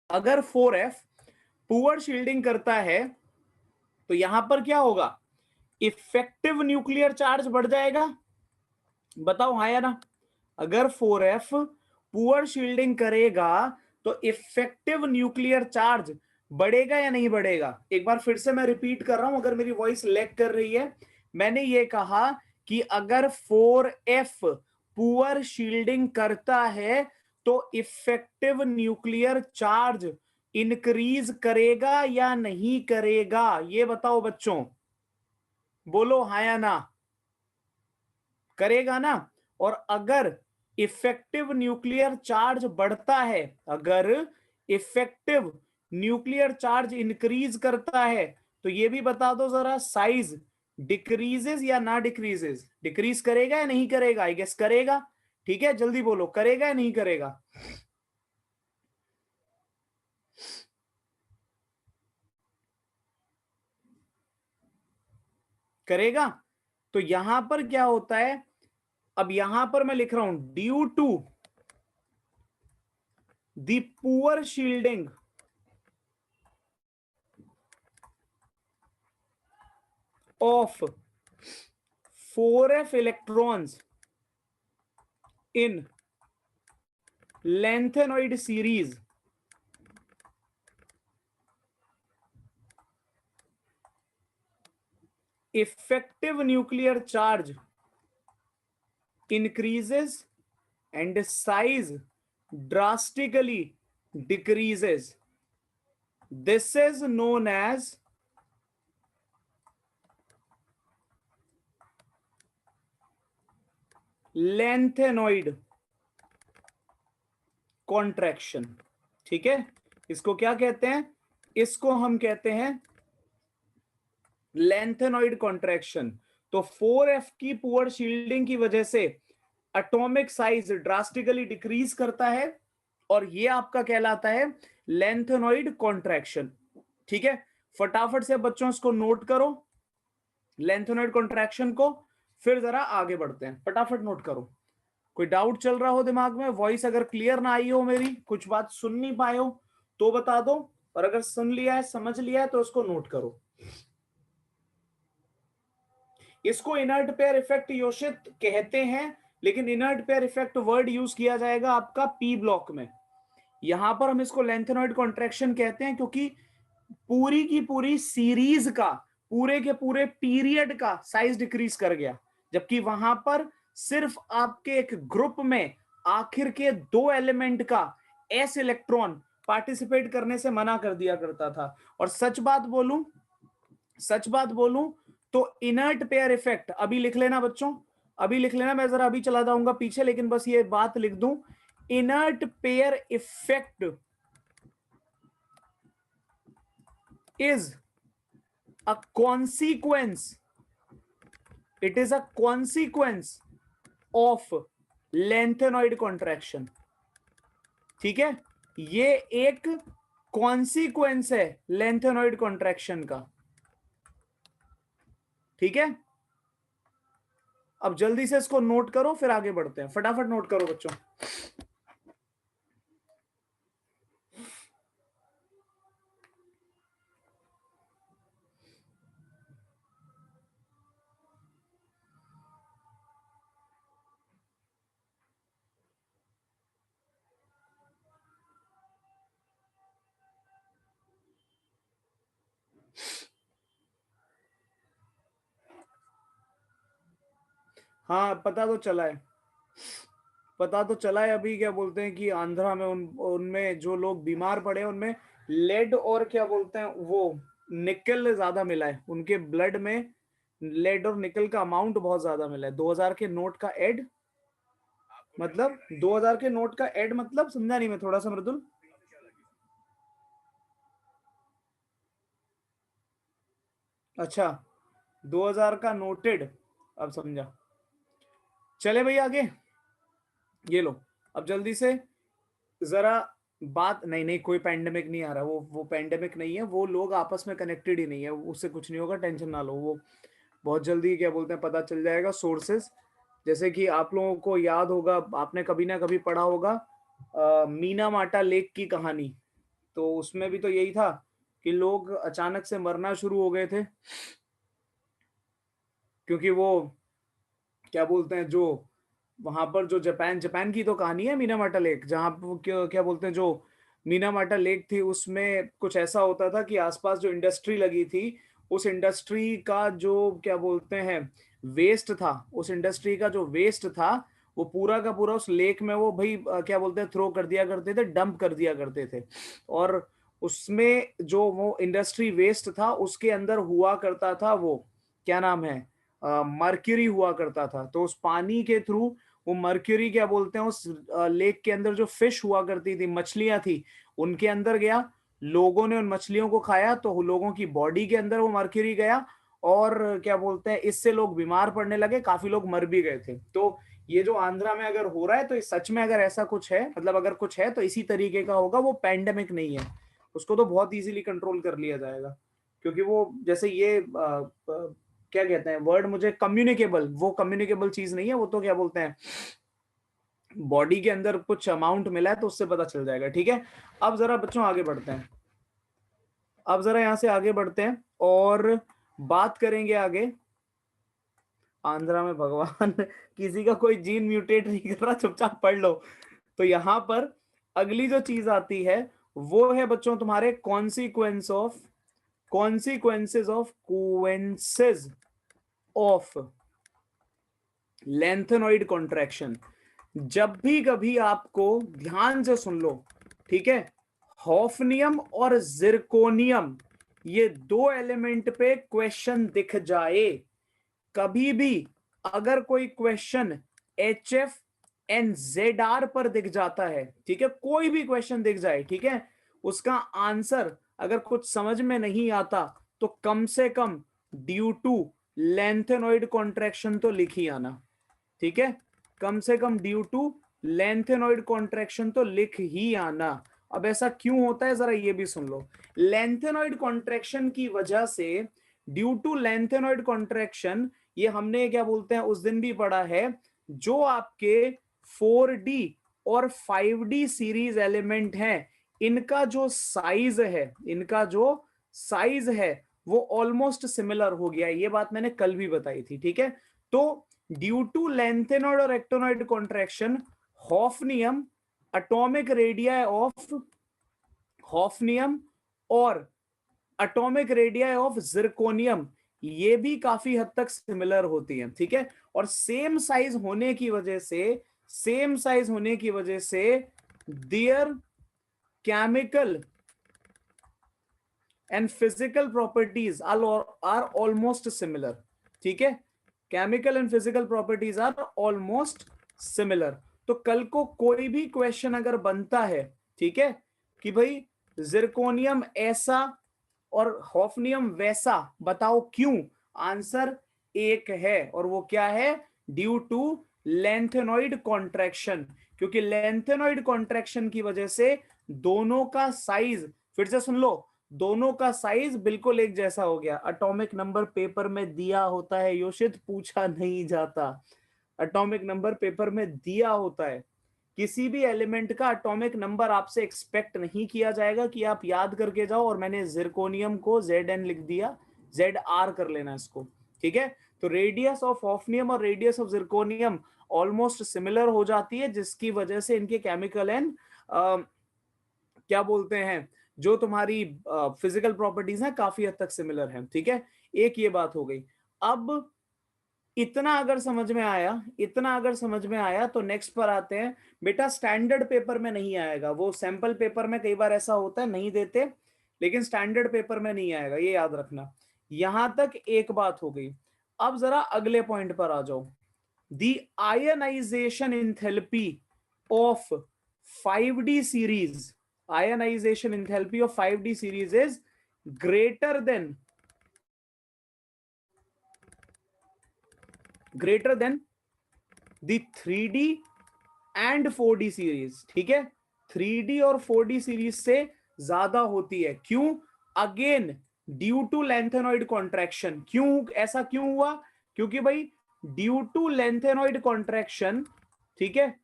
अगर 4F पुअर शील्डिंग करता है तो यहां पर क्या होगा, इफेक्टिव न्यूक्लियर चार्ज बढ़ जाएगा, बताओ हाँ या ना। अगर 4F पुअर शील्डिंग करेगा तो इफेक्टिव न्यूक्लियर चार्ज बढ़ेगा या नहीं बढ़ेगा। एक बार फिर से मैं रिपीट कर रहा हूं, अगर मेरी वॉइस लैग कर रही है, मैंने ये कहा कि अगर 4F पुअर शील्डिंग करता है तो इफेक्टिव न्यूक्लियर चार्ज इंक्रीज करेगा या नहीं करेगा, ये बताओ बच्चों, बोलो हाँ या ना, करेगा ना। और अगर इफेक्टिव न्यूक्लियर चार्ज बढ़ता है, अगर इफेक्टिव न्यूक्लियर चार्ज इंक्रीज करता है, तो ये भी बता दो जरा, साइज डिक्रीजेस या ना डिक्रीजेस, डिक्रीज करेगा या नहीं करेगा, आई गेस करेगा, ठीक है, जल्दी बोलो करेगा या नहीं करेगा, करेगा। तो यहां पर क्या होता है, अब यहां पर मैं लिख रहा हूं due to the poor shielding of 4f electrons in lanthanide series, effective nuclear charge increases and size drastically decreases. This is known as lanthanide contraction. ठीक है, इसको क्या कहते हैं, इसको हम कहते हैं lanthanide contraction. तो 4f की पुअर शील्डिंग की वजह से एटॉमिक साइज ड्रास्टिकली डिक्रीज करता है और ये आपका कहलाता है lanthanide contraction. ठीक है, फटाफट से बच्चों इसको नोट करो lanthanide contraction को, फिर जरा आगे बढ़ते हैं, फटाफट नोट करो. कोई डाउट चल रहा हो दिमाग में, वॉइस अगर क्लियर ना आई हो, मेरी कुछ बात सुन नहीं पाए हो तो बता दो, और अगर सुन लिया है समझ लिया है तो उसको नोट करो. इसको इनर्ट पेयर इफेक्ट योशित कहते हैं, लेकिन inert pair effect word use किया जाएगा आपका पी ब्लॉक में. यहां पर हम इसको lanthanide कॉन्ट्रैक्शन कहते हैं क्योंकि पूरी की पूरी सीरीज का, पूरे के पूरे पीरियड का साइज डिक्रीज कर गया, जबकि वहां पर सिर्फ आपके एक ग्रुप में आखिर के 2 एलिमेंट का एस इलेक्ट्रॉन पार्टिसिपेट करने से मना कर दिया करता था. और सच बात बोलूं तो इनर्ट पेयर इफेक्ट अभी लिख लेना बच्चों, अभी लिख लेना, मैं जरा अभी चला जाऊंगा पीछे, लेकिन बस ये बात लिख दूं, inert pair effect is a consequence, it is a consequence of lanthanide contraction. ठीक है, ये एक कॉन्सिक्वेंस है lanthanide contraction का. ठीक है, अब जल्दी से इसको नोट करो, फिर आगे बढ़ते हैं, फटाफट नोट करो बच्चों. हाँ, पता तो चला है, अभी क्या बोलते हैं कि आंध्रा में उनमें जो लोग बीमार पड़े उनमें लेड और क्या बोलते हैं वो निकल ज्यादा मिला है, उनके ब्लड में लेड और निकल का अमाउंट बहुत ज्यादा मिला है. 2000 के नोट का एड मतलब 2000 के नोट का एड मतलब समझा नहीं मैं, थोड़ा सा मृदुल. अच्छा, 2000 का नोटेड, अब समझा. चले भाई आगे, ये लो, अब जल्दी से जरा बात, नहीं कोई पैंडेमिक नहीं आ रहा, वो पैंडेमिक नहीं है, वो लोग आपस में कनेक्टेड ही नहीं है, उससे कुछ नहीं होगा, टेंशन ना लो, वो बहुत जल्दी क्या बोलते हैं पता चल जाएगा. सोर्सेस जैसे कि आप लोगों को याद होगा, आपने कभी ना कभी पढ़ा होगा मीना माटा लेक की कहानी, तो उसमें भी तो यही था कि लोग अचानक से मरना शुरू हो गए थे, क्योंकि वो क्या बोलते हैं जो वहां पर जो जापान की तो कहानी है मीना माटा लेक, जहाँ क्या बोलते हैं जो मीना माटा लेक थी, उसमें कुछ ऐसा होता था कि आसपास जो इंडस्ट्री लगी थी, उस इंडस्ट्री का जो क्या बोलते हैं वेस्ट था, उस इंडस्ट्री का जो वेस्ट था वो पूरा का पूरा उस लेक में वो भाई क्या बोलते हैं थ्रो कर दिया करते थे, डंप कर दिया करते थे. और उसमें जो वो इंडस्ट्री वेस्ट था उसके अंदर हुआ करता था वो क्या नाम है मर्क्यूरी हुआ करता था. तो उस पानी के थ्रू वो मर्क्यूरी क्या बोलते हैं उस लेक के अंदर जो फिश हुआ करती थी, मछलियां थी, उनके अंदर गया, लोगों ने उन मछलियों को खाया तो लोगों की बॉडी के अंदर वो मर्क्यूरी गया, और क्या बोलते हैं इससे लोग बीमार पड़ने लगे, काफी लोग मर भी गए थे. तो ये जो आंध्रा में अगर हो रहा है तो सच में अगर ऐसा कुछ है, मतलब अगर कुछ है तो इसी तरीके का होगा, वो पैंडेमिक नहीं है, उसको तो बहुत इजीली कंट्रोल कर लिया जाएगा, क्योंकि वो जैसे ये क्या कहते हैं वर्ड, मुझे कम्युनिकेबल, वो कम्युनिकेबल चीज नहीं है, वो तो क्या बोलते हैं बॉडी के अंदर कुछ अमाउंट मिला है तो उससे पता चल जाएगा। ठीक है, अब जरा बच्चों आगे बढ़ते हैं, अब जरा यहां से आगे बढ़ते हैं और बात करेंगे आगे। आंध्रा में भगवान किसी का कोई जीन म्यूटेट नहीं कर रहा, चुपचाप पढ़ लो। तो यहां पर अगली जो चीज आती है वो है बच्चों तुम्हारे कॉन्सिक्वेंसेस ऑफ लेंथेनॉइड कॉन्ट्रैक्शन। जब भी कभी आपको, ध्यान से सुन लो, ठीक है, हॉफनियम और जिरकोनियम ये दो एलिमेंट पे क्वेश्चन दिख जाए, कभी भी अगर कोई क्वेश्चन HF एंड ZR पर दिख जाता है, ठीक है, कोई भी क्वेश्चन दिख जाए, ठीक है, उसका आंसर अगर कुछ समझ में नहीं आता तो कम से कम ड्यू टू लेंथेनॉइड कॉन्ट्रैक्शन तो लिख ही आना। ठीक है, कम से कम ड्यू टू लेंथेनॉइड कॉन्ट्रैक्शन तो लिख ही आना। अब ऐसा क्यों होता है जरा ये भी सुन लो। लेंथेनॉइड कॉन्ट्रैक्शन की वजह से, ड्यू टू लेंथेनॉइड कॉन्ट्रैक्शन, ये हमने क्या बोलते हैं उस दिन भी पढ़ा है, जो आपके 4D और 5D सीरीज एलिमेंट हैं, इनका जो साइज है वो ऑलमोस्ट सिमिलर हो गया है। ये बात मैंने कल भी बताई थी। ठीक है, तो ड्यू टू लेंथेनॉइड और actinoid contraction, hafnium atomic radii of hafnium और एटॉमिक रेडियाई ऑफ जिरकोनियम ये भी काफी हद तक सिमिलर होती है। ठीक है, और सेम साइज होने की वजह से their chemical and physical properties are almost similar. ठीक है, chemical and physical properties are almost similar. तो कल को कोई भी क्वेश्चन अगर बनता है, ठीक है, कि भाई जिरकोनियम ऐसा और हॉफनियम वैसा, बताओ क्यों, आंसर एक है और वो क्या है, ड्यू टू लेंथेनॉइड कॉन्ट्रैक्शन। क्योंकि लेंथेनॉइड कॉन्ट्रैक्शन की वजह से दोनों का साइज, फिर से सुन लो, दोनों का साइज बिल्कुल एक जैसा हो गया। एटॉमिक नंबर पेपर में दिया होता है योशित, पूछा नहीं जाता। एटॉमिक नंबर पेपर में दिया होता है, किसी भी एलिमेंट का एटॉमिक नंबर आपसे एक्सपेक्ट नहीं किया जाएगा कि आप याद करके जाओ और मैंने जिरकोनियम को Zn लिख दिया, Zr कर लेना इसको। ठीक है, तो रेडियस ऑफ हॉफनियम और radius of zirconium almost similar हो जाती है, जिसकी वजह से इनके केमिकल एंड क्या बोलते हैं जो तुम्हारी फिजिकल प्रॉपर्टीज हैं काफी हद तक सिमिलर हैं। ठीक है, एक ये बात हो गई। अब इतना अगर समझ में आया तो नेक्स्ट पर आते हैं। बेटा स्टैंडर्ड पेपर में नहीं आएगा, वो सैंपल पेपर में कई बार ऐसा होता है नहीं देते, लेकिन स्टैंडर्ड पेपर में नहीं आएगा, ये याद रखना। यहां तक एक बात हो गई। अब जरा अगले पॉइंट पर आ जाओ। The ionization enthalpy of 5D series, ionization enthalpy of 5D series is greater than the 3D and 4D series. ठीक है, 3D और 4D सीरीज से ज्यादा होती है। क्यों? Again due to lanthanoid contraction. क्यों ऐसा क्यों हुआ? क्योंकि भाई ड्यू टू लेंथेनॉइड कॉन्ट्रैक्शन, ठीक है,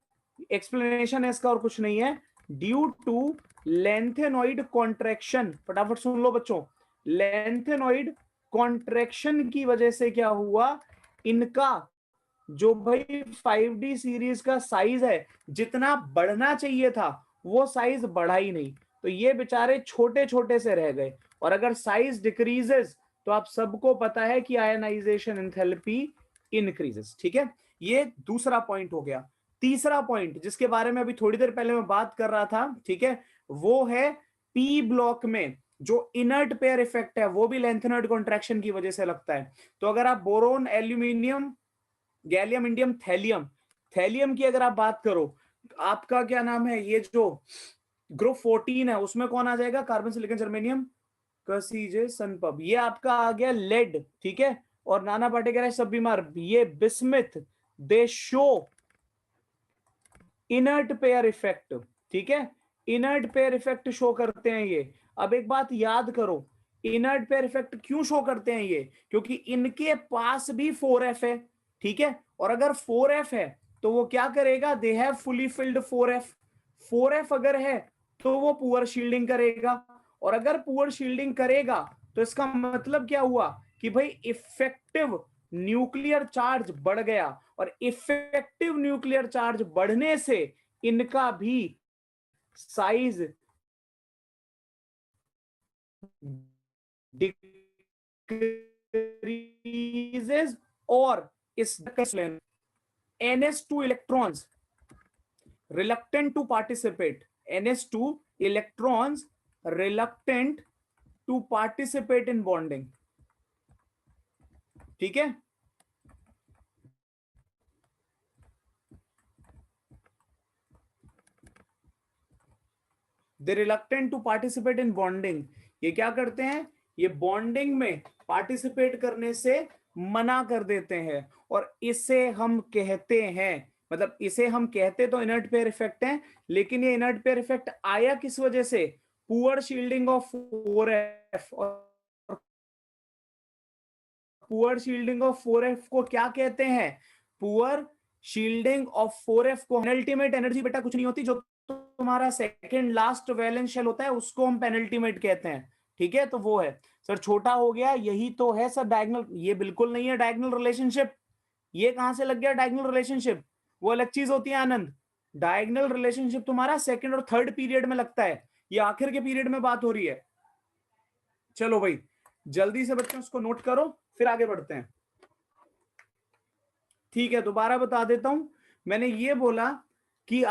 एक्सप्लेनेशन है इसका और कुछ नहीं है, ड्यू टू लेंथेनॉइड कॉन्ट्रैक्शन, फटाफट सुन लो बच्चों, लेंथेनॉइड कॉन्ट्रैक्शन की वजह से क्या हुआ, इनका जो भाई 5D सीरीज का साइज है, जितना बढ़ना चाहिए था वो साइज बढ़ा ही नहीं, तो ये बेचारे छोटे छोटे से रह गए। और अगर साइज डिक्रीजेस तो आप सबको पता है कि आयनाइजेशन एंथैल्पी इंक्रीजेस। ठीक है, ये दूसरा पॉइंट हो गया। तीसरा पॉइंट जिसके बारे में अभी थोड़ी देर पहले मैं बात कर रहा था, ठीक है, वो है पी ब्लॉक में जो इनर्ट पेयर इफेक्ट है, वो भी लेंथेनॉइड कॉन्ट्रैक्शन की वजह से लगता है। तो अगर आप boron, aluminium, gallium, indium, thallium की अगर आप बात करो, आपका क्या नाम है, ये जो ग्रुप 14 है उसमें कौन आ जाएगा, कार्बन, सिलिकॉन, जर्मेनियम, कसीजे, सनपब, ये आपका आ गया लेड। ठीक है, और नाना पाटेकर सब बीमार, ये बिस्मिथ, दे शो इनर्ट पेयर इफेक्ट। ठीक है, इनर्ट पेयर इफेक्ट शो करते हैं ये। अब एक बात याद करो, इनर्ट पेयर इफेक्ट क्यों शो करते हैं ये? क्योंकि इनके पास भी 4f है, ठीक है, और अगर 4f है तो वो क्या करेगा, they have fully filled 4f। 4f अगर है तो वो पुअर शील्डिंग करेगा, और अगर पुअर शील्डिंग करेगा तो इसका मतलब क्या हुआ कि भाई इफेक्टिव न्यूक्लियर चार्ज बढ़ गया, और इफेक्टिव न्यूक्लियर चार्ज बढ़ने से इनका भी size decreases, or is ns2 electrons reluctant to participate, ns2 electrons reluctant to participate in bonding, ठीक है। They reluctant to participate in bonding, ये क्या करते हैं, ये बॉन्डिंग में पार्टिसिपेट करने से मना कर देते हैं, और इसे हम कहते हैं, मतलब इसे हम कहते तो इनर्ट पेयर इफेक्ट है, लेकिन ये इनर्ट पेयर इफेक्ट आया किस वजह से, पुअर शील्डिंग ऑफ 4f, और पुअर शील्डिंग ऑफ 4f को क्या कहते हैं, पुअर शील्डिंग ऑफ 4f को पेनल्टीमेट एनर्जी बेटा कुछ नहीं होती, जो तुम्हारा सेकंड लास्ट वैलेंस शेल होता है उसको हम पेनल्टीमेट कहते हैं, ठीक है। तो वो है सर, छोटा हो गया, यही तो है सर डायगोनल, ये बिल्कुल नहीं है डायगोनल रिलेशनशिप, ये कहां से लग गया डायगोनल रिलेशनशिप, वो अलग चीज होती है आनंद। डायगोनल रिलेशनशिप तुम्हारा सेकंड और थर्ड पीरियड में लगता है, ये आखिर के पीरियड में बात हो रही है। चलो भाई जल्दी से बच्चों उसको नोट करो, फिर आगे बढ़ते हैं, ठीक है। दोबारा बता देता हूं, मैंने ये बोला कि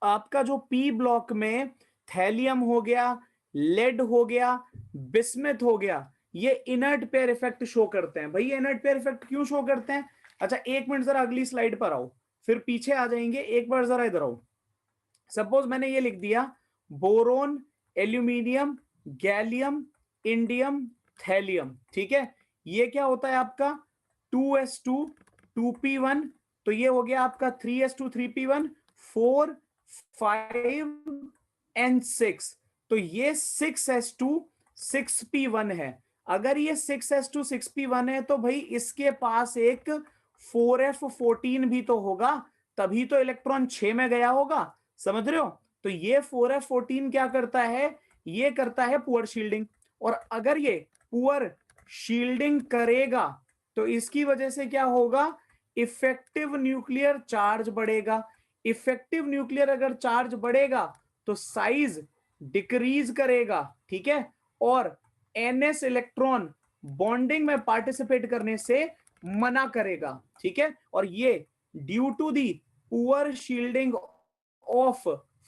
आपका जो पी ब्लॉक में थैलियम हो गया, लेड हो गया, बिस्मथ हो गया, ये इनर्ट पेयर इफेक्ट शो करते हैं। भाई ये इनर्ट पेयर इफेक्ट क्यों शो करते हैं? अच्छा एक मिनट जरा अगली स्लाइड पर आओ, फिर पीछे आ जाएंगे, एक बार जरा इधर आओ। सपोज मैंने ये लिख दिया boron, aluminium, gallium, indium, thallium, ठीक है। ये क्या होता है आपका 2s2 2p1, तो ये हो गया आपका 3s2 3p1 4 5 and 6, तो ये 6s2 6p1 है। अगर ये 6s2 6p1 है तो भाई इसके पास एक 4f14 भी तो होगा, तभी तो इलेक्ट्रॉन 6 में गया होगा, समझ रहे हो। तो ये 4f14 क्या करता है, ये करता है पुअर शील्डिंग, और अगर ये पुअर शील्डिंग करेगा तो इसकी वजह से क्या होगा, इफेक्टिव न्यूक्लियर चार्ज बढ़ेगा। इफेक्टिव न्यूक्लियर अगर चार्ज बढ़ेगा तो साइज डिक्रीज करेगा, ठीक है, और ns इलेक्ट्रॉन बॉन्डिंग में पार्टिसिपेट करने से मना करेगा, ठीक है। और ये due to the poor shielding of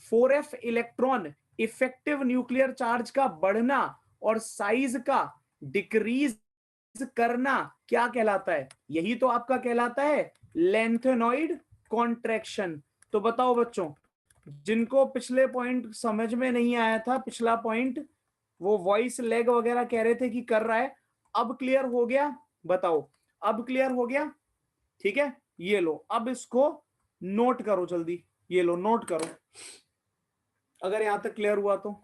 4f electron, effective nuclear charge का बढ़ना और साइज का डिक्रीज करना क्या कहलाता है, यही तो आपका कहलाता है लेंथेनॉइड कॉन्ट्रैक्शन। तो बताओ बच्चों, जिनको पिछले पॉइंट समझ में नहीं आया था, पिछला पॉइंट वो वॉइस लेग वगैरह कह रहे थे कि कर रहा है, अब क्लियर हो गया? बताओ अब क्लियर हो गया, ठीक है। ये लो अब इसको नोट करो जल्दी, ये लो नोट करो अगर यहां तक क्लियर हुआ तो।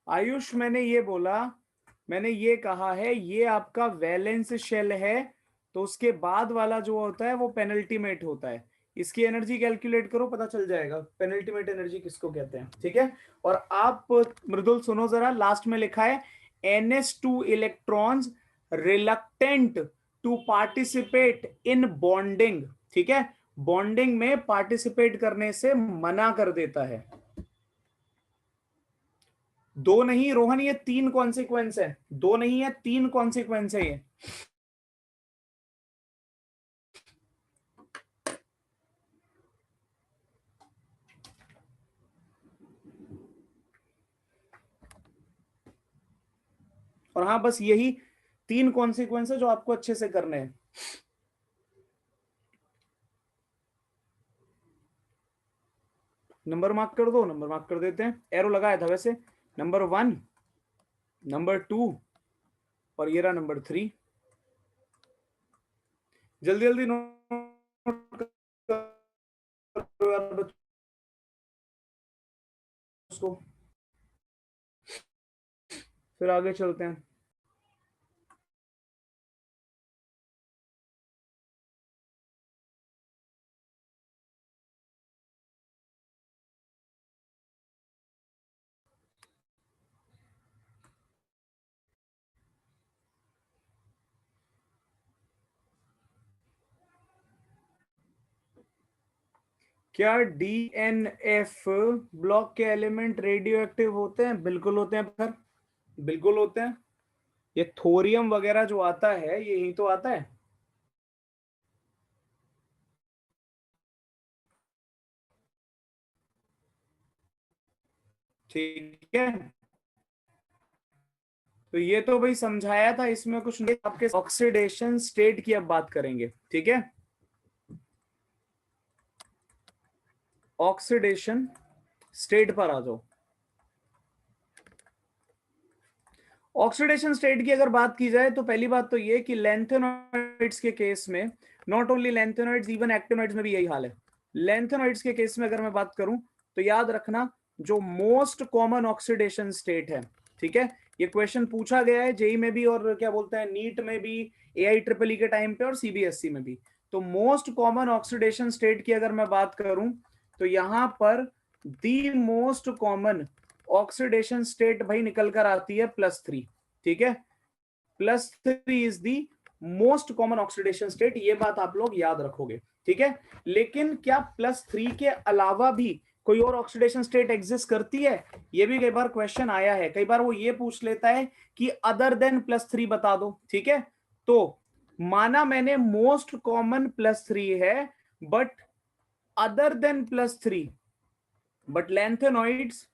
आयुष मैंने ये बोला, मैंने ये कहा है ये आपका वैलेंस शेल है, तो उसके बाद वाला जो होता है वो पेनल्टीमेट होता है। इसकी एनर्जी कैलकुलेट करो, पता चल जाएगा पेनल्टीमेट एनर्जी किसको कहते हैं, ठीक है। और आप मृदुल सुनो जरा, लास्ट में लिखा है ns2 electrons reluctant to participate in bonding, ठीक है। बॉन्डिंग में पार्टिसिपेट करने से मना कर देता है। दो नहीं रोहन, ये 3 कॉन्सिक्वेंस है, 2 नहीं है 3 कॉन्सिक्वेंस है ये। और हाँ, बस यही 3 कॉन्सिक्वेंस है जो आपको अच्छे से करने हैं। नंबर मार्क कर दो, नंबर मार्क कर देते हैं, एरो लगाया था वैसे। नंबर 1, नंबर 2 और ये रहा नंबर 3। जल्दी जल्दी नोट करो यार बच्चों उसको, फिर आगे चलते हैं। क्या डीएनएफ ब्लॉक के एलिमेंट रेडियो एक्टिव होते हैं? बिल्कुल होते हैं सर, बिल्कुल होते हैं। ये थोरियम वगैरह जो आता है ये यही तो आता है। ठीक है, तो ये तो भाई समझाया था, इसमें कुछ नहीं। आपके ऑक्सीडेशन स्टेट की अब बात करेंगे, ठीक है। ऑक्सीडेशन स्टेट पर आ जाओ। ऑक्सीडेशन स्टेट की अगर बात की जाए तो पहली बात तो ये कि लैंथेनॉइड्स के केस में, not only lanthanoids, even actinoids में भी यही हाल है। लैंथेनॉइड्स के केस में अगर मैं बात करूं तो याद रखना, जो मोस्ट कॉमन ऑक्सीडेशन स्टेट है, ठीक है, ये क्वेश्चन पूछा गया है जेई में भी और क्या बोलते हैं नीट में भी, एआई ट्रिपल ई के टाइम पे और सीबीएसई में भी। तो मोस्ट कॉमन ऑक्सीडेशन स्टेट की अगर मैं बात करूं तो यहां पर the most common oxidation state भाई निकल कर आती है +3, ठीक है। +3 is the most common oxidation state, ये बात आप लोग याद रखोगे, ठीक है। लेकिन क्या +3 के अलावा भी कोई और ऑक्सीडेशन स्टेट एग्जिस्ट करती है? ये भी कई बार क्वेश्चन आया है, कई बार वो ये पूछ लेता है कि अदर देन +3 बता दो, ठीक है। तो माना मैंने मोस्ट कॉमन +3 है, but other than +3, but lanthanoids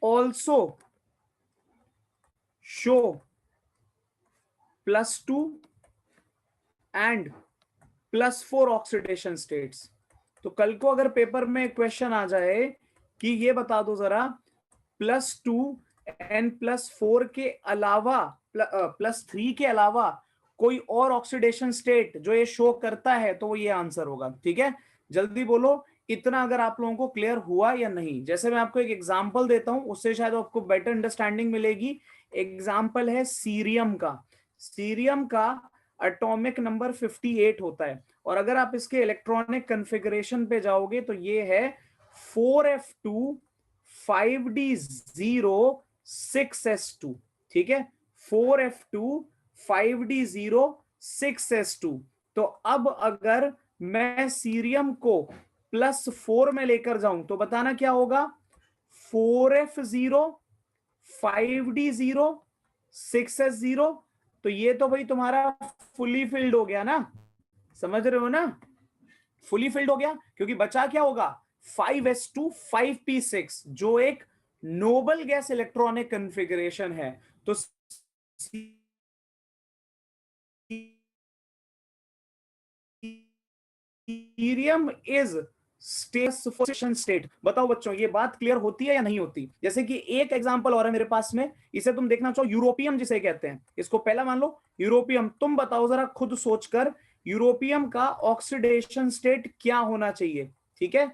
also show +2 and +4 oxidation states. तो कल को अगर पेपर में क्वेश्चन आ जाए कि ये बता दो जरा +2 एंड +4 के अलावा, +3 के अलावा कोई और ऑक्सीडेशन स्टेट जो ये शो करता है, तो वो ये आंसर होगा, ठीक है। जल्दी बोलो इतना, अगर आप लोगों को क्लियर हुआ या नहीं। जैसे मैं आपको एक एग्जांपल देता हूं, उससे शायद आपको बेटर अंडरस्टैंडिंग मिलेगी। एग्जांपल है सीरियम का। सीरियम का एटॉमिक नंबर 58 होता है, और अगर आप इसके इलेक्ट्रॉनिक कॉन्फ़िगरेशन पे जाओगे तो ये है 4f2 5d0 6s2, ठीक है। 4f2 5d0 6s2। तो अब अगर मैं सीरियम को +4 में लेकर जाऊं तो बताना क्या होगा? 4f0 5d0 6s0। तो ये तो भाई तुम्हारा फुली फिल्ड हो गया ना, समझ रहे हो ना, फुली फिल्ड हो गया। क्योंकि बचा क्या होगा? 5s2 5p6, जो एक नोबल गैस इलेक्ट्रॉनिक कॉन्फ़िगरेशन है। तो सीरियम इज स्टेशन स्टेट। बताओ बच्चों, ये बात क्लियर होती है या नहीं होती? जैसे कि एक एग्जांपल और है मेरे पास में, इसे तुम देखना चाहो, यूरोपियम जिसे कहते हैं, इसको पहला मान लो यूरोपियम। तुम बताओ जरा खुद सोचकर, यूरोपियम का ऑक्सीडेशन स्टेट क्या होना चाहिए? ठीक है,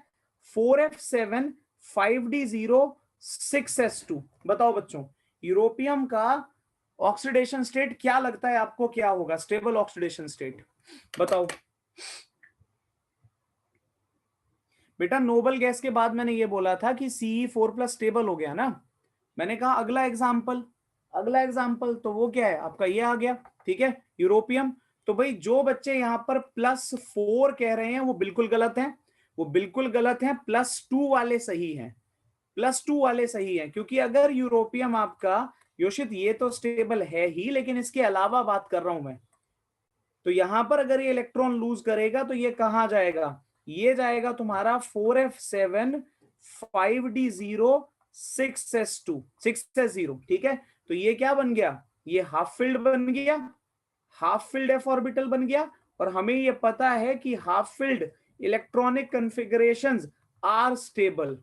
4f7 5d0 6s2। बताओ बच्चों, यूरोपियम का ऑक्सीडेशन स्टेट क्या लगता है आपको, क्या होगा स्टेबल ऑक्सीडेशन स्टेट? बताओ बेटा। नोबल गैस के बाद मैंने ये बोला था कि Ce4+ स्टेबल हो गया ना। मैंने कहा अगला एग्जाम्पल, अगला एग्जाम्पल तो वो क्या है आपका, ये आ गया, ठीक है, यूरोपियम। तो भाई जो बच्चे यहाँ पर +4 कह रहे हैं वो बिल्कुल गलत हैं, वो बिल्कुल गलत हैं। +2 वाले सही हैं, +2 वाले सही हैं, क्योंकि अगर यूरोपियम आपका, योशित ये तो स्टेबल है ही, लेकिन इसके अलावा बात कर रहा हूं मैं, तो यहां पर अगर ये इलेक्ट्रॉन लूज करेगा तो ये कहां जाएगा, ये जाएगा तुम्हारा 4f7 5d0 6s2 6s0, ठीक है। तो ये क्या बन गया, ये हाफ फील्ड बन गया, हाफ फील्ड एफ ऑर्बिटल बन गया। और हमें ये पता है कि half filled electronic configurations are stable,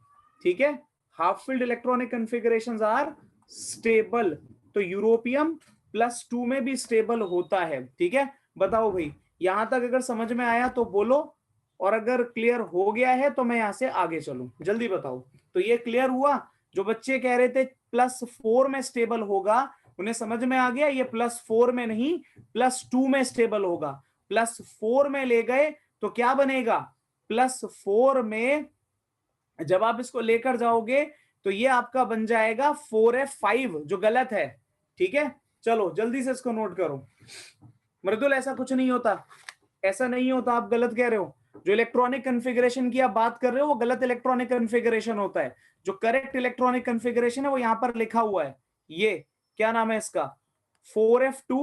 ठीक है, half filled electronic configurations are stable. तो यूरोपियम +2 में भी स्टेबल होता है, ठीक है। बताओ भाई, यहां तक अगर समझ में आया तो बोलो, और अगर क्लियर हो गया है तो मैं यहां से आगे चलूं, जल्दी बताओ। तो ये क्लियर हुआ, जो बच्चे कह रहे थे +4 में स्टेबल होगा, उन्हें समझ में आ गया ये +4 में नहीं +2 में स्टेबल होगा। +4 में ले गए तो क्या बनेगा, +4 में जब आप इसको लेकर जाओगे तो ये आपका बन जाएगा 4f5, जो गलत है, ठीक है। चलो जल्दी से इसको नोट करो। मृदुल ऐसा कुछ नहीं होता, ऐसा नहीं होता, आप गलत कह रहे हो। जो इलेक्ट्रॉनिक कन्फिगरेशन की आप बात कर रहे हो वो गलत इलेक्ट्रॉनिक कन्फिगरेशन होता है। जो करेक्ट इलेक्ट्रॉनिक कन्फिगरेशन है वो यहां पर लिखा हुआ है, ये क्या नाम है इसका, 4f2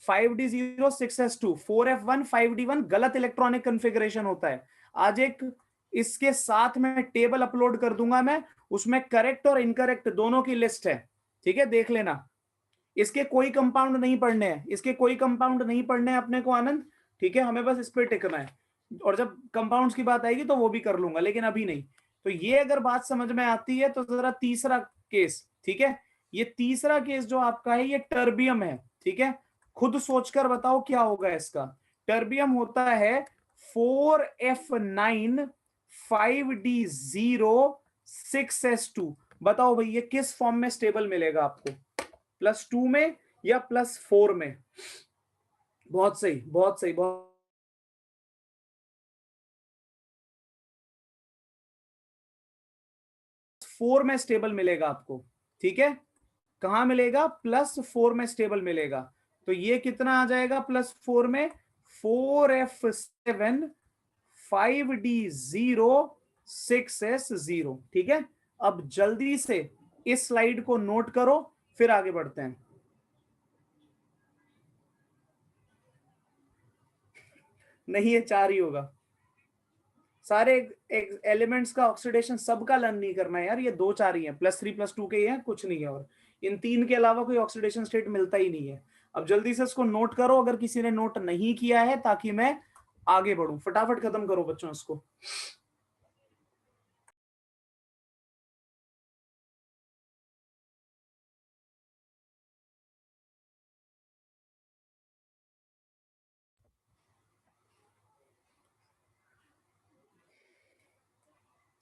5d0 6s2, 4f1 5d1 गलत इलेक्ट्रॉनिक कन्फिगरेशन होता है। आज एक इसके साथ में टेबल अपलोड कर दूंगा मैं, उसमें करेक्ट और इनकरेक्ट दोनों की लिस्ट है, ठीक है, देख लेना। इसके कोई कंपाउंड नहीं पढ़ने हैं, इसके कोई कंपाउंड नहीं पढ़ने हैं अपने को आनंद, ठीक है, हमें बस इस पे टिकना है। और जब कंपाउंड्स की बात आएगी तो वो भी कर लूंगा, लेकिन अभी नहीं। तो ये अगर बात समझ में आती है तो जरा तीसरा केस, ठीक है, ये तीसरा केस जो आपका है ये टर्बियम है, ठीक है। खुद सोचकर बताओ क्या होगा इसका। टर्बियम होता है 4f9 5d0 6s2। बताओ भाई ये किस फॉर्म में स्टेबल मिलेगा आपको, +2 में या +4 में। बहुत सही, बहुत सही, बहुत 4 में स्टेबल मिलेगा आपको, ठीक है। कहां मिलेगा, +4 में स्टेबल मिलेगा। तो ये कितना आ जाएगा +4 में, 4f7 5d0 6s0, ठीक है। अब जल्दी से इस स्लाइड को नोट करो, फिर आगे बढ़ते हैं। नहीं, ये 4 ही होगा। सारे एलिमेंट्स का ऑक्सीडेशन सबका लर्न नहीं करना है यार, ये 2 4 ही है, +3 +2 के ही है, कुछ नहीं है। और इन 3 के अलावा कोई ऑक्सीडेशन स्टेट मिलता ही नहीं है। अब जल्दी से इसको नोट करो अगर किसी ने नोट नहीं किया है, ताकि मैं आगे बढ़ूं। फटाफट खत्म करो बच्चों इसको।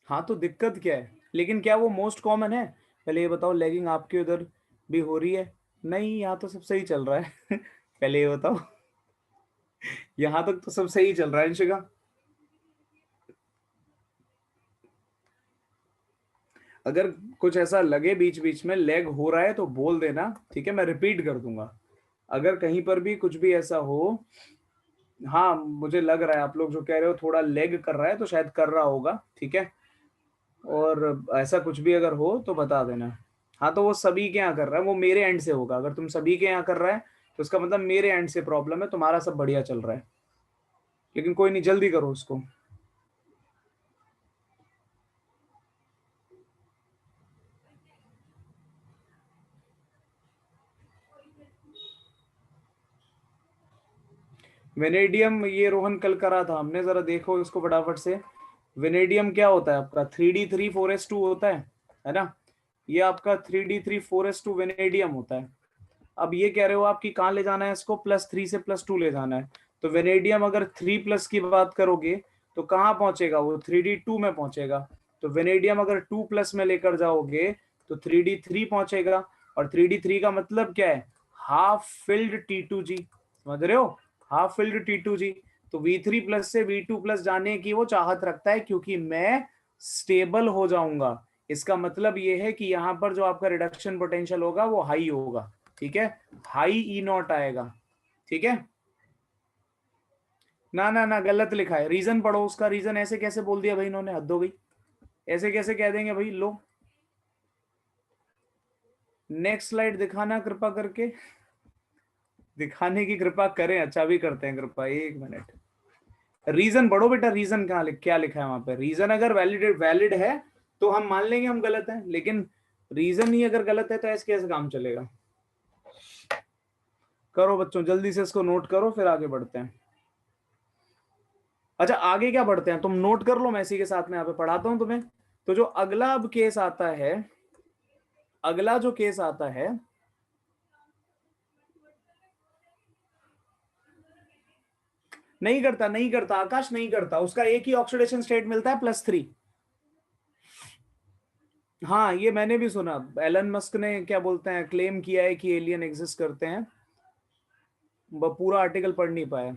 हाँ तो दिक्कत क्या है, लेकिन क्या वो मोस्ट कॉमन है। पहले ये बताओ, लैगिंग आपके उधर भी हो रही है। नहीं, यहाँ तो सब सही चल रहा है पहले ये बताओ, यहाँ तक तो सब सही चल रहा है अंशिका। अगर कुछ ऐसा लगे बीच बीच में लैग हो रहा है तो बोल देना, ठीक है, मैं रिपीट कर दूंगा। अगर कहीं पर भी कुछ भी ऐसा हो, हाँ मुझे लग रहा है आप लोग जो कह रहे हो थोड़ा लेग कर रहा है, तो शायद कर रहा होगा, ठीक है। और ऐसा कुछ भी अगर हो तो बता देना। हाँ तो वो सभी के यहाँ कर रहा है, वो मेरे एंड से होगा। अगर तुम सभी के यहाँ कर रहा है तो उसका मतलब मेरे एंड से प्रॉब्लम है, तुम्हारा सब बढ़िया चल रहा है। लेकिन कोई नहीं, जल्दी करो उसको। वेनेडियम ये रोहन कल करा था हमने, जरा देखो इसको फटाफट से। वेनेडियम क्या होता है आपका, 3d3 4s2 होता है ना। ये आपका 3d3 4s2 वेनेडियम होता है। अब ये कह रहे हो आप कि कहाँ ले जाना है इसको, +3 से +2 ले जाना है। तो वेनेडियम अगर 3+ की बात करोगे तो कहाँ पहुंचेगा वो, 3d2 में पहुंचेगा। तो वेनेडियम अगर 2+ में लेकर जाओगे तो 3d3 पहुंचेगा। और 3d3 का मतलब क्या है, हाफ फिल्ड T2G, समझ रहे हो, हाफ फिल्ड T2G। तो V3+ से V2+ जाने की वो चाहत रखता है, क्योंकि मैं स्टेबल हो जाऊंगा। इसका मतलब ये है कि यहाँ पर जो आपका रिडक्शन पोटेंशियल होगा वो हाई होगा, ठीक है, हाई E0 आएगा, ठीक है। ना ना ना, गलत लिखा है, रीजन पढ़ो उसका। रीजन ऐसे कैसे बोल दिया भाई इन्होंने, हद हो गई। ऐसे कैसे कह देंगे भाई। लो, नेक्स्ट स्लाइड दिखाना कृपा करके। दिखाने की कृपा करें, अच्छा भी करते हैं कृपा, एक मिनट। रीजन पढ़ो बेटा, रीजन कहाँ क्या लिखा है वहां पे। रीजन अगर वैलिड वैलिड है तो हम मान लेंगे हम गलत हैं, लेकिन रीजन ही अगर गलत है तो ऐसे कैसे काम चलेगा। करो बच्चों जल्दी से इसको नोट करो, फिर आगे बढ़ते हैं। अच्छा आगे क्या बढ़ते हैं, तुम नोट कर लो, मैं इसी के साथ में यहाँ पे पढ़ाता हूं तुम्हें। तो जो अगला अब केस आता है, अगला जो केस आता है, नहीं करता नहीं करता आकाश, नहीं करता, उसका एक ही ऑक्सीडेशन स्टेट मिलता है, +3। हाँ ये मैंने भी सुना, एलन मस्क ने क्या बोलते हैं क्लेम किया है कि एलियन एग्जिस्ट करते हैं। पूरा आर्टिकल पढ़ नहीं पाया।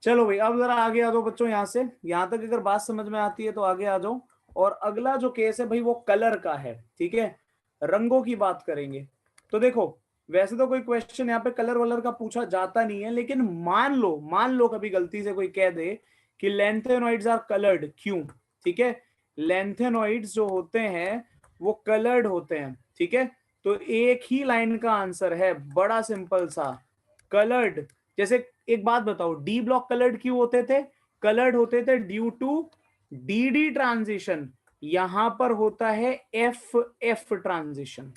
चलो भाई अब जरा आगे आ जाओ बच्चों, यहां से यहां तक अगर बात समझ में आती है तो आगे आ जाओ। और अगला जो केस है भाई वो कलर का है, ठीक है, रंगों की बात करेंगे। तो देखो, वैसे तो कोई क्वेश्चन यहाँ पे कलर वलर का पूछा जाता नहीं है, लेकिन मान लो कभी गलती से कोई कह दे कि लेंथेनॉइड्स आर कलर्ड, क्यों। ठीक है, लेंथेनॉइड्स जो होते हैं वो कलर्ड होते हैं, ठीक है। तो एक ही लाइन का आंसर है, बड़ा सिंपल सा, कलर्ड। जैसे एक बात बताओ, डी ब्लॉक कलर्ड क्यों होते थे, कलर्ड होते थे due to d d transition. यहां पर होता है एफ एफ ट्रांजिशन,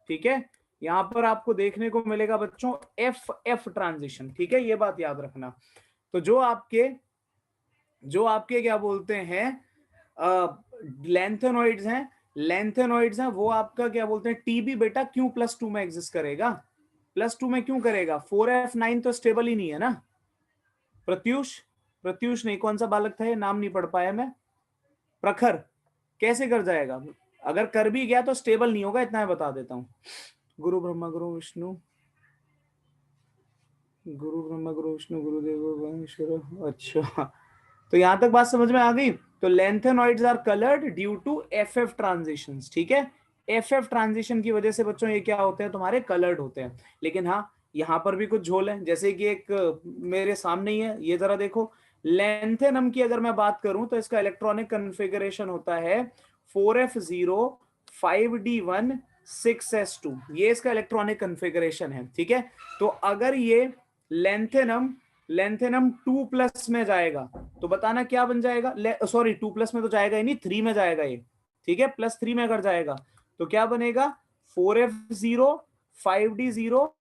ठीक है। यहां पर आपको देखने को मिलेगा बच्चों एफ एफ ट्रांजिशन, ठीक है, ये बात याद रखना। तो जो आपके क्या बोलते हैं लेंथेनॉइड्स हैं, लेंथेनॉइड्स हैं, वो आपका क्या बोलते हैं टीबी बेटा क्यों +2 में एग्जिस्ट करेगा, +2 में क्यों करेगा, 4f9 तो स्टेबल ही नहीं है ना। प्रत्युष, प्रत्युष नहीं, कौन सा बालक था ये, नाम नहीं पढ़ पाया मैं। प्रखर, कैसे कर जाएगा, अगर कर भी गया तो स्टेबल नहीं होगा, इतना मैं बता देता हूं। गुरु ब्रह्मा गुरु विष्णु, गुरु ब्रह्मा गुरु विष्णु गुरुदेव महेश्वर, अच्छा। तो यहां तक बात समझ में आ गई। तो lanthanoids are coloured due to f f transitions, ठीक है। एफ एफ ट्रांजिशन की वजह से बच्चों ये क्या होते हैं तुम्हारे, कलर्ड होते हैं। लेकिन हाँ, यहाँ पर भी कुछ झोल है, जैसे कि एक मेरे सामने ही है, ये जरा देखो। लेंथेनम की अगर मैं बात करूं तो इसका इलेक्ट्रॉनिक कन्फिगरेशन होता है 4f0 5d1 6s2, ये इसका इलेक्ट्रॉनिक कन्फिगरेशन है, ठीक है। तो अगर ये लेंथेनम लेंथेनम 2+ में जाएगा तो बताना क्या बन जाएगा, सॉरी 2+ में तो जाएगा ही नहीं, 3 में जाएगा ये, ठीक है। +3 में अगर जाएगा तो क्या बनेगा, 4f0 5d0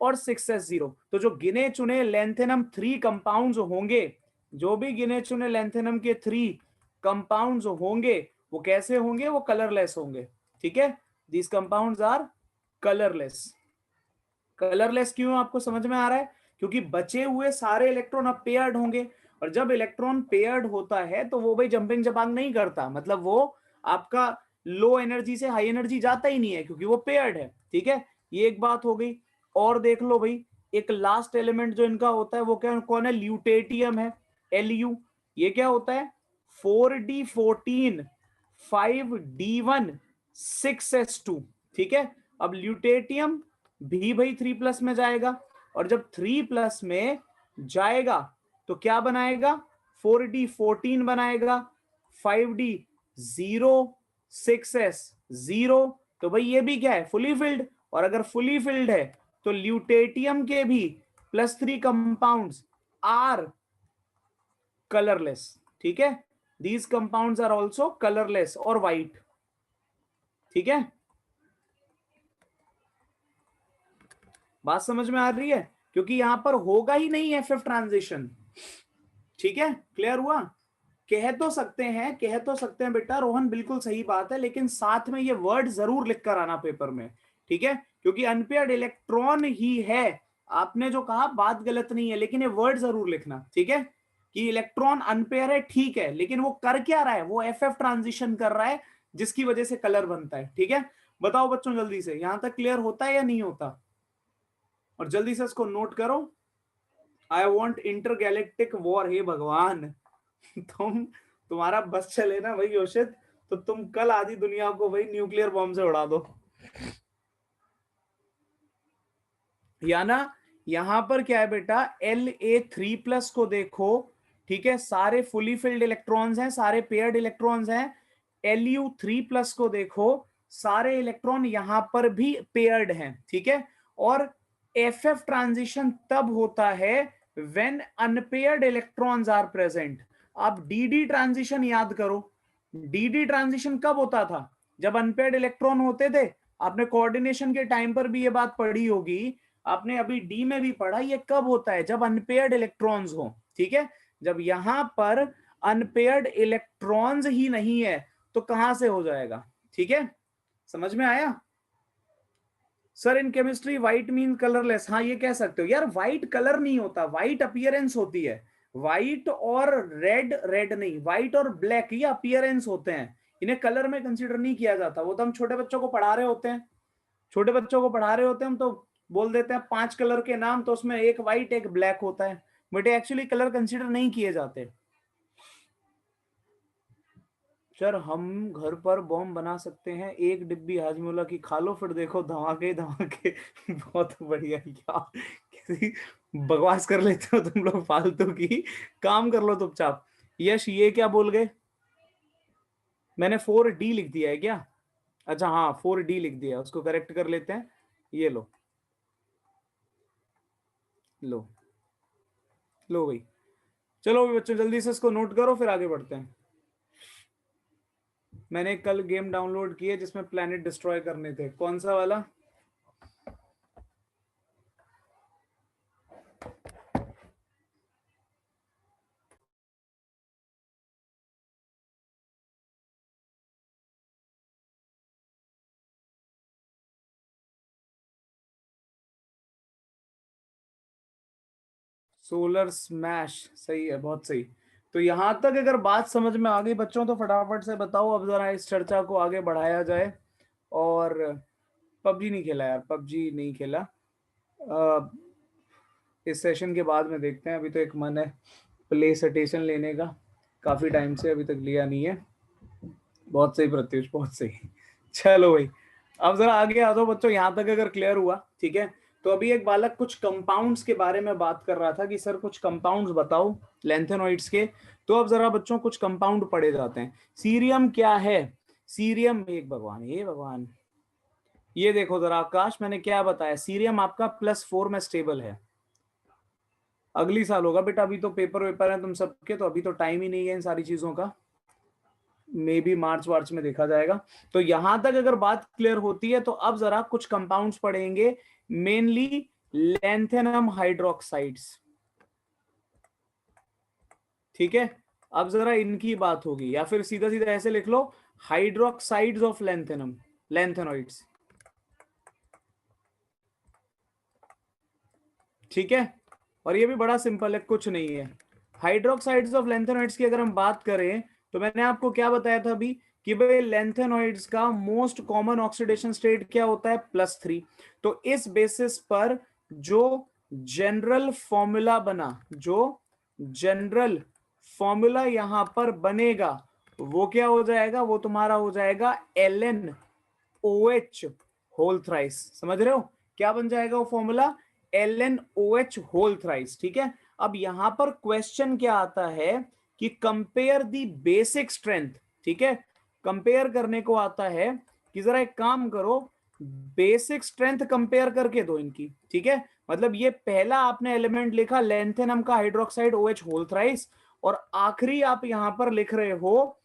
और 6s0। तो जो गिने चुने लेंथेनम 3 कंपाउंड्स होंगे, जो भी गिने चुने लेंथेनम के 3 कंपाउंड्स होंगे, वो कैसे होंगे, वो कलरलेस होंगे, ठीक है। These compounds are colourless. Colourless क्यों आपको समझ में आ रहा है, क्योंकि बचे हुए सारे इलेक्ट्रॉन अब पेयर्ड होंगे, और जब इलेक्ट्रॉन पेयर्ड होता है तो वो भाई जंपिंग जपांग नहीं करता, मतलब वो आपका लो एनर्जी से हाई एनर्जी जाता ही नहीं है, क्योंकि वो पेयर्ड है, ठीक है। ये एक बात हो गई। और देख लो भाई, एक लास्ट एलिमेंट जो इनका होता है वो क्या कौन है, ल्यूटेटियम है, Lu। ये क्या होता है, 4d14 5d1 6s2, ठीक है। अब ल्यूटेटियम भी भाई 3+ में जाएगा, और जब 3+ में जाएगा तो क्या बनाएगा, 4d14 बनाएगा, 5d0 6s0। तो भाई ये भी क्या है, फुली फिल्ड। और अगर फुली फिल्ड है तो ल्यूटेटियम के भी +3 कंपाउंड्स आर कलरलेस, ठीक है। These compounds are also colourless और वाइट, ठीक है। बात समझ में आ रही है, क्योंकि यहां पर होगा ही नहीं एफ एफ ट्रांजिशन, ठीक है, क्लियर हुआ। कह तो सकते हैं बेटा रोहन, बिल्कुल सही बात है, लेकिन साथ में ये वर्ड जरूर लिख कर आना पेपर में, ठीक है, क्योंकि अनपेयर्ड इलेक्ट्रॉन ही है। आपने जो कहा बात गलत नहीं है, लेकिन ये वर्ड जरूर लिखना, ठीक है, कि इलेक्ट्रॉन अनपेयर है, ठीक है, लेकिन वो कर क्या रहा है, वो एफ एफ ट्रांजिशन कर रहा है, जिसकी वजह से कलर बनता है, ठीक है। बताओ बच्चों जल्दी से, यहां तक क्लियर होता है या नहीं होता, और जल्दी से इसको नोट करो। आई वॉन्ट इंटरगैलेक्टिक वॉर, हे भगवान। तुम्हारा बस चले ना भाई योशित, तो तुम कल आधी दुनिया को भाई न्यूक्लियर बॉम्ब से उड़ा दो, या ना। यहां पर क्या है बेटा, La3+ को देखो, ठीक है, सारे फुली फिल्ड इलेक्ट्रॉन्स हैं, सारे पेयर्ड इलेक्ट्रॉन्स हैं। Lu3+ को देखो, सारे इलेक्ट्रॉन यहां पर भी पेयर्ड हैं, ठीक है। और FF ट्रांजिशन तब होता है when unpaired electrons are present. आप DD ट्रांजिशन याद करो, DD ट्रांजिशन कब होता था, जब अनपेयर्ड इलेक्ट्रॉन होते थे। आपने कोऑर्डिनेशन के टाइम पर भी ये बात पढ़ी होगी, आपने अभी डी में भी पढ़ा, ये कब होता है, जब अनपेयर्ड इलेक्ट्रॉन्स हो, ठीक है। जब यहां पर अनपेयर्ड इलेक्ट्रॉन्स ही नहीं है तो कहां से हो जाएगा, ठीक है, समझ में आया। Sir in chemistry white mean colourless, हाँ ये कह सकते हो यार, व्हाइट कलर नहीं होता, व्हाइट अपीयरेंस होती है। व्हाइट और रेड, रेड नहीं, व्हाइट और ब्लैक ये अपीयरेंस होते हैं, इन्हें कलर में कंसीडर नहीं किया जाता। वो तो हम छोटे बच्चों को पढ़ा रहे होते हैं, छोटे बच्चों को पढ़ा रहे होते हैं हम, तो बोल देते हैं 5 कलर के नाम, तो उसमें एक व्हाइट एक ब्लैक होता है, बट एक्चुअली कलर कंसीडर नहीं किए जाते। सर हम घर पर बॉम्ब बना सकते हैं, एक डिब्बी हाजमोला की खा लो, फिर देखो धमाके धमाके। बहुत बढ़िया यार, कैसी बकवास कर लेते हो तुम लोग फालतू की, काम कर लो चुपचाप। यश ये क्या बोल गए, मैंने 4D लिख दिया है क्या, अच्छा हाँ 4D लिख दिया, उसको करेक्ट कर लेते हैं। ये लो, लो लो भाई, चलो बच्चों जल्दी से इसको नोट करो, फिर आगे बढ़ते हैं। मैंने कल गेम डाउनलोड किए जिसमें प्लेनेट डिस्ट्रॉय करने थे, कौन सा वाला। सोलर स्मैश, सही है, बहुत सही। तो यहां तक अगर बात समझ में आ गई बच्चों, तो फटाफट से बताओ, अब जरा इस चर्चा को आगे बढ़ाया जाए। और पबजी नहीं खेला यार, पबजी नहीं खेला। इस सेशन के बाद में देखते हैं, अभी तो एक मन है प्ले स्टेशन लेने का, काफी टाइम से अभी तक लिया नहीं है। बहुत सही प्रत्युष, बहुत सही। चलो भाई, अब जरा आगे आ जाओ बच्चों, यहां तक अगर क्लियर हुआ, ठीक है। तो अभी एक बालक कुछ कंपाउंड्स के बारे में बात कर रहा था कि सर कुछ कंपाउंड्स बताओ लैंथेनॉइड्स के। तो अब जरा बच्चों कुछ कंपाउंड पढ़े जाते हैं। सीरियम क्या है, सीरियम, एक भगवान, ये भगवान, ये देखो जरा आकाश, मैंने क्या बताया, सीरियम आपका +4 में स्टेबल है। अगली साल होगा बेटा, अभी तो पेपर वेपर है तुम सबके, तो अभी तो टाइम ही नहीं है इन सारी चीजों का, मे बी मार्च वार्च में देखा जाएगा। तो यहां तक अगर बात क्लियर होती है, तो अब जरा कुछ कंपाउंड्स पढ़ेंगे, मेनली लैंथेनम हाइड्रोक्साइड्स, ठीक है। अब जरा इनकी बात होगी, या फिर सीधा सीधा ऐसे लिख लो, हाइड्रोक्साइड्स ऑफ लैंथेनम, लैंथेनॉइड्स, ठीक है। और ये भी बड़ा सिंपल है, कुछ नहीं है। हाइड्रोक्साइड्स ऑफ लैंथेनॉइड्स की अगर हम बात करें, तो मैंने आपको क्या बताया था अभी, कि भाई लैंथेनॉइड्स का मोस्ट कॉमन ऑक्सीडेशन स्टेट क्या होता है, +3। तो इस बेसिस पर जो जनरल फॉर्मूला बना, जो जनरल फॉर्मूला यहां पर बनेगा, वो क्या हो जाएगा, वो तुम्हारा हो जाएगा LnOH होल थ्राइस। समझ रहे हो, क्या बन जाएगा वो फॉर्मूला, LnOH होल थ्राइस, ठीक है। अब यहां पर क्वेश्चन क्या आता है कि कंपेयर दी बेसिक स्ट्रेंथ, ठीक है। कंपेयर करने को आता है कि जरा एक काम करो, बेसिक स्ट्रेंथ कंपेयर करके दो इनकी, ठीक है। मतलब ये पहला आपने एलिमेंट लिखा लैंथेनम का हाइड्रोक्साइड OH होल थ्राइस, और आखिरी आप यहां पर लिख रहे हो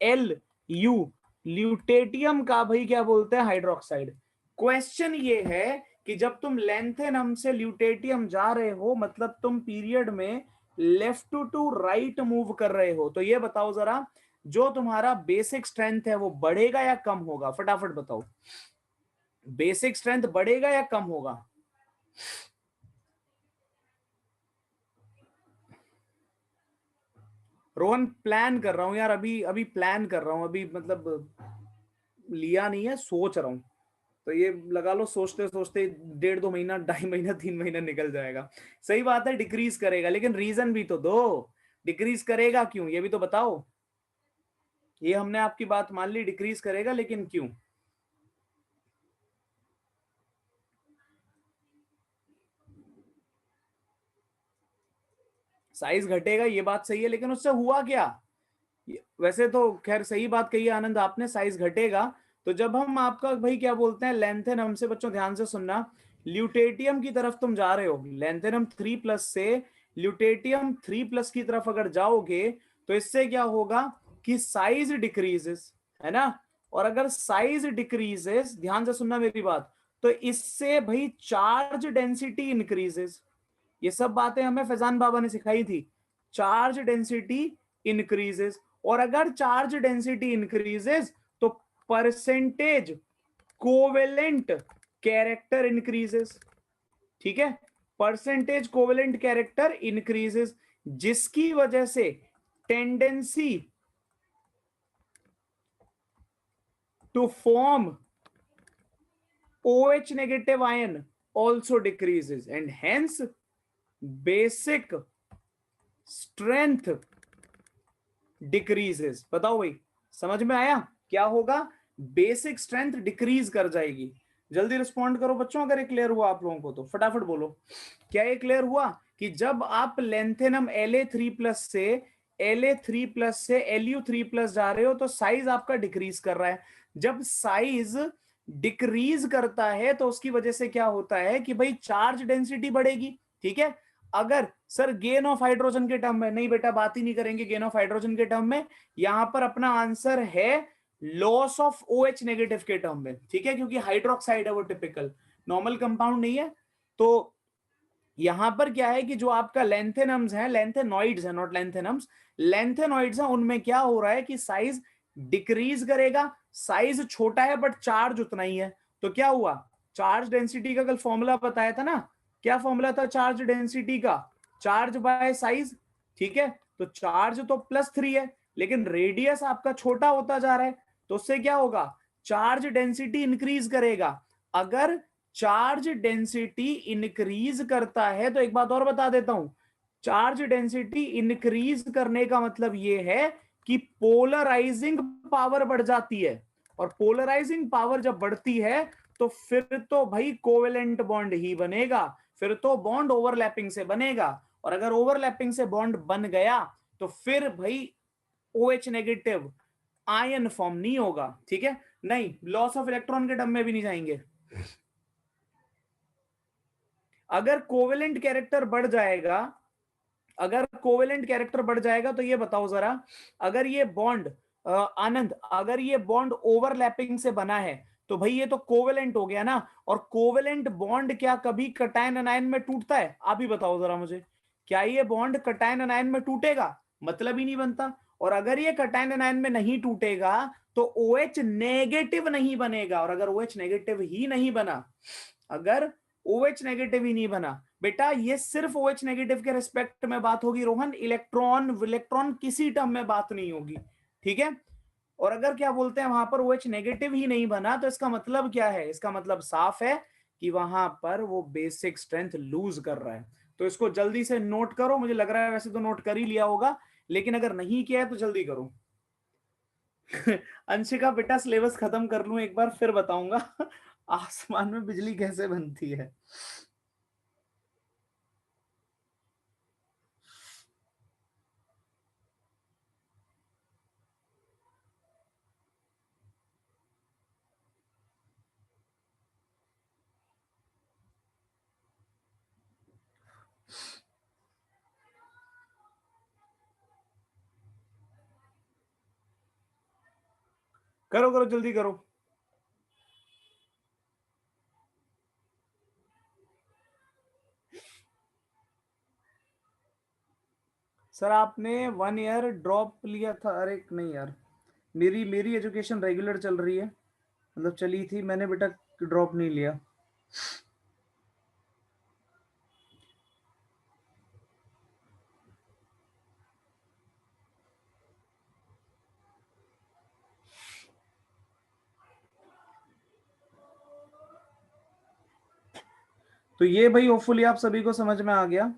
Lu, ल्यूटेटियम का भाई क्या बोलते हैं, हाइड्रोक्साइड। क्वेश्चन ये है कि जब तुम लैंथेनम से ल्यूटेटियम जा रहे हो, मतलब तुम पीरियड में लेफ्ट टू राइट मूव कर रहे हो, तो ये बताओ जरा, जो तुम्हारा बेसिक स्ट्रेंथ है वो बढ़ेगा या कम होगा, फटाफट बताओ, बेसिक स्ट्रेंथ बढ़ेगा या कम होगा। रोहन प्लान कर रहा हूं यार, अभी अभी प्लान कर रहा हूं, अभी मतलब लिया नहीं है, सोच रहा हूं। तो ये लगा लो, सोचते सोचते 1.5-2 महीना, 2.5 महीना, 3 महीना निकल जाएगा। सही बात है, डिक्रीज करेगा, लेकिन रीजन भी तो दो, डिक्रीज करेगा क्यों, ये भी तो बताओ। ये हमने आपकी बात मान ली, डिक्रीज करेगा, लेकिन क्यों। साइज घटेगा, ये बात सही है, लेकिन उससे हुआ क्या? वैसे तो खैर सही बात कही है आनंद आपने, साइज घटेगा। तो जब हम आपका भाई क्या बोलते हैं लेंथेनम से, बच्चों ध्यान से सुनना, ल्यूटेटियम की तरफ तुम जा रहे हो, लेंथेनम 3+ से ल्यूटेटियम 3+ की तरफ अगर जाओगे, तो इससे क्या होगा कि साइज डिक्रीजेस, है ना? और अगर साइज डिक्रीजेस, ध्यान से सुनना मेरी बात, तो इससे भाई चार्ज डेंसिटी इंक्रीजेस। ये सब बातें हमें फैजान बाबा ने सिखाई थी। चार्ज डेंसिटी इंक्रीजेस, और अगर चार्ज डेंसिटी इंक्रीजेस तो परसेंटेज कोवेलेंट कैरेक्टर इंक्रीजेस। ठीक है, परसेंटेज कोवेलेंट कैरेक्टर इंक्रीजेस, जिसकी वजह से tendency to form OH negative ion also decreases, and hence basic strength decreases. बताओ भाई, समझ में आया क्या होगा? बेसिक स्ट्रेंथ डिक्रीज कर जाएगी। जल्दी रिस्पॉन्ड करो बच्चों, अगर ये क्लियर हुआ आप लोगों को तो फटाफट बोलो। क्या ये क्लियर हुआ कि जब आप लेंथेनम La3+ से La3+ से Lu3+ जा रहे हो तो साइज आपका डिक्रीज कर रहा है। जब साइज डिक्रीज करता है तो उसकी वजह से क्या होता है कि भाई चार्ज डेंसिटी बढ़ेगी। ठीक है, अगर सर गेन ऑफ हाइड्रोजन के टर्म में, नहीं बेटा बात ही नहीं करेंगे गेन ऑफ हाइड्रोजन के टर्म में, यहां पर अपना आंसर है लॉस ऑफ OH नेगेटिव के टर्म में। ठीक है, क्योंकि हाइड्रोक्साइड है वो, टिपिकल नॉर्मल कंपाउंड नहीं है। तो यहां पर क्या है कि जो आपका लेंथेनम्स है, लेंथेनॉइड्स है, नॉट लेंथेनम्स, लेंथेनॉइड्स है, उनमें क्या हो रहा है कि साइज डिक्रीज करेगा। साइज छोटा है बट चार्ज उतना ही है, तो क्या हुआ? चार्ज डेंसिटी का कल फॉर्मूला बताया था ना, क्या फॉर्मूला था चार्ज डेंसिटी का? Charge by size. ठीक है, तो चार्ज तो +3 है, लेकिन रेडियस आपका छोटा होता जा रहा है, तो उससे क्या होगा? चार्ज डेंसिटी इंक्रीज करेगा। अगर चार्ज डेंसिटी इंक्रीज करता है, तो एक बात और बता देता हूं, चार्ज डेंसिटी इंक्रीज करने का मतलब यह है कि पोलराइजिंग पावर बढ़ जाती है, और पोलराइजिंग पावर जब बढ़ती है तो फिर तो भाई कोवेलेंट बॉन्ड ही बनेगा, फिर तो बॉन्ड ओवरलैपिंग से बनेगा, और अगर ओवरलैपिंग से बॉन्ड बन गया तो फिर भाई OH नेगेटिव आयन फॉर्म नहीं होगा। ठीक है, नहीं लॉस ऑफ इलेक्ट्रॉन के टर्म में भी नहीं जाएंगे। अगर कोवेलेंट कैरेक्टर बढ़ जाएगा, अगर कोवेलेंट कैरेक्टर बढ़ जाएगा तो ये बताओ जरा, अगर ये बॉन्ड आनंद, अगर ये बॉन्ड ओवरलैपिंग से बना है तो भाई ये तो कोवेलेंट हो गया ना। और कोवेलेंट बॉन्ड क्या कभी कटायन अनायन में टूटता है? आप ही बताओ जरा मुझे, क्या ये बॉन्ड कटायन अनायन में टूटेगा? मतलब ही नहीं बनता। और अगर ये कटायन अनायन में नहीं टूटेगा तो OH नेगेटिव नहीं बनेगा, और अगर OH नेगेटिव ही नहीं बना, अगर OH नेगेटिव ही नहीं बना बेटा, ये सिर्फ OH नेगेटिव के रिस्पेक्ट में बात होगी रोहन, इलेक्ट्रॉन इलेक्ट्रॉन किसी टर्म में बात नहीं होगी। ठीक है, और अगर क्या बोलते हैं वहां पर OH नेगेटिव ही नहीं बना, तो इसका मतलब क्या है? इसका मतलब साफ है कि वहां पर वो बेसिक स्ट्रेंथ लूज कर रहा है। तो इसको जल्दी से नोट करो, मुझे लग रहा है वैसे तो नोट कर ही लिया होगा, लेकिन अगर नहीं किया है तो जल्दी करो। अंशिका बेटा सिलेबस खत्म कर लूं एक बार फिर बताऊंगा आसमान में बिजली कैसे बनती है। करो करो जल्दी करो। सर आपने 1 ईयर ड्रॉप लिया था? अरे नहीं यार, मेरी मेरी एजुकेशन रेगुलर चल रही है, मतलब चली थी, मैंने बेटा ड्रॉप नहीं लिया। तो ये भाई होपफुली आप सभी को समझ में आ गया।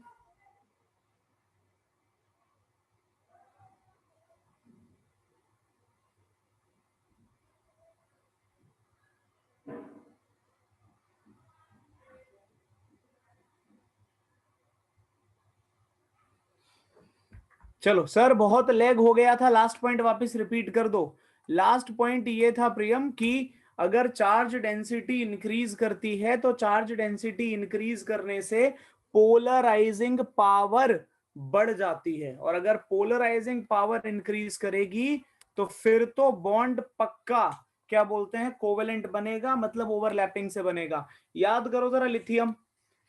चलो सर, बहुत लैग हो गया था, लास्ट पॉइंट वापस रिपीट कर दो। लास्ट पॉइंट ये था प्रियम कि अगर चार्ज डेंसिटी इंक्रीज करती है तो चार्ज डेंसिटी इंक्रीज करने से पोलराइजिंग पावर बढ़ जाती है, और अगर पोलराइजिंग पावर इंक्रीज करेगी तो फिर तो बॉन्ड पक्का क्या बोलते हैं कोवेलेंट बनेगा, मतलब ओवरलैपिंग से बनेगा। याद करो जरा लिथियम।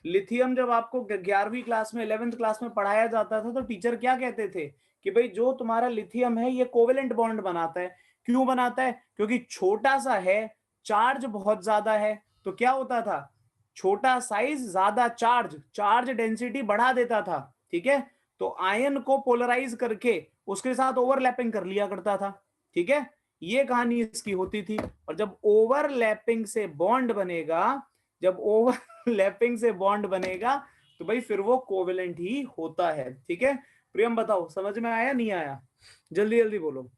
लिथियम जब आपको 11वीं क्लास में 11th क्लास में पढ़ाया जाता था तो टीचर क्या कहते थे कि भाई जो तुम्हारा लिथियम है ये कोवेलेंट बॉन्ड बनाता है। क्यों बनाता है? क्योंकि छोटा सा है, चार्ज बहुत ज्यादा है, तो क्या होता था, छोटा साइज ज्यादा चार्ज, चार्ज डेंसिटी बढ़ा देता था। ठीक है, तो आयन को पोलराइज करके उसके साथ ओवरलैपिंग कर लिया करता था। ठीक है, ये कहानी इसकी होती थी। और जब ओवरलैपिंग से बॉन्ड बनेगा, जब ओवरलैपिंग से बॉन्ड बनेगा तो भाई फिर वो कोवेलेंट ही होता है। ठीक है, प्रियम बताओ समझ में आया नहीं आया, जल्दी जल्दी बोलो।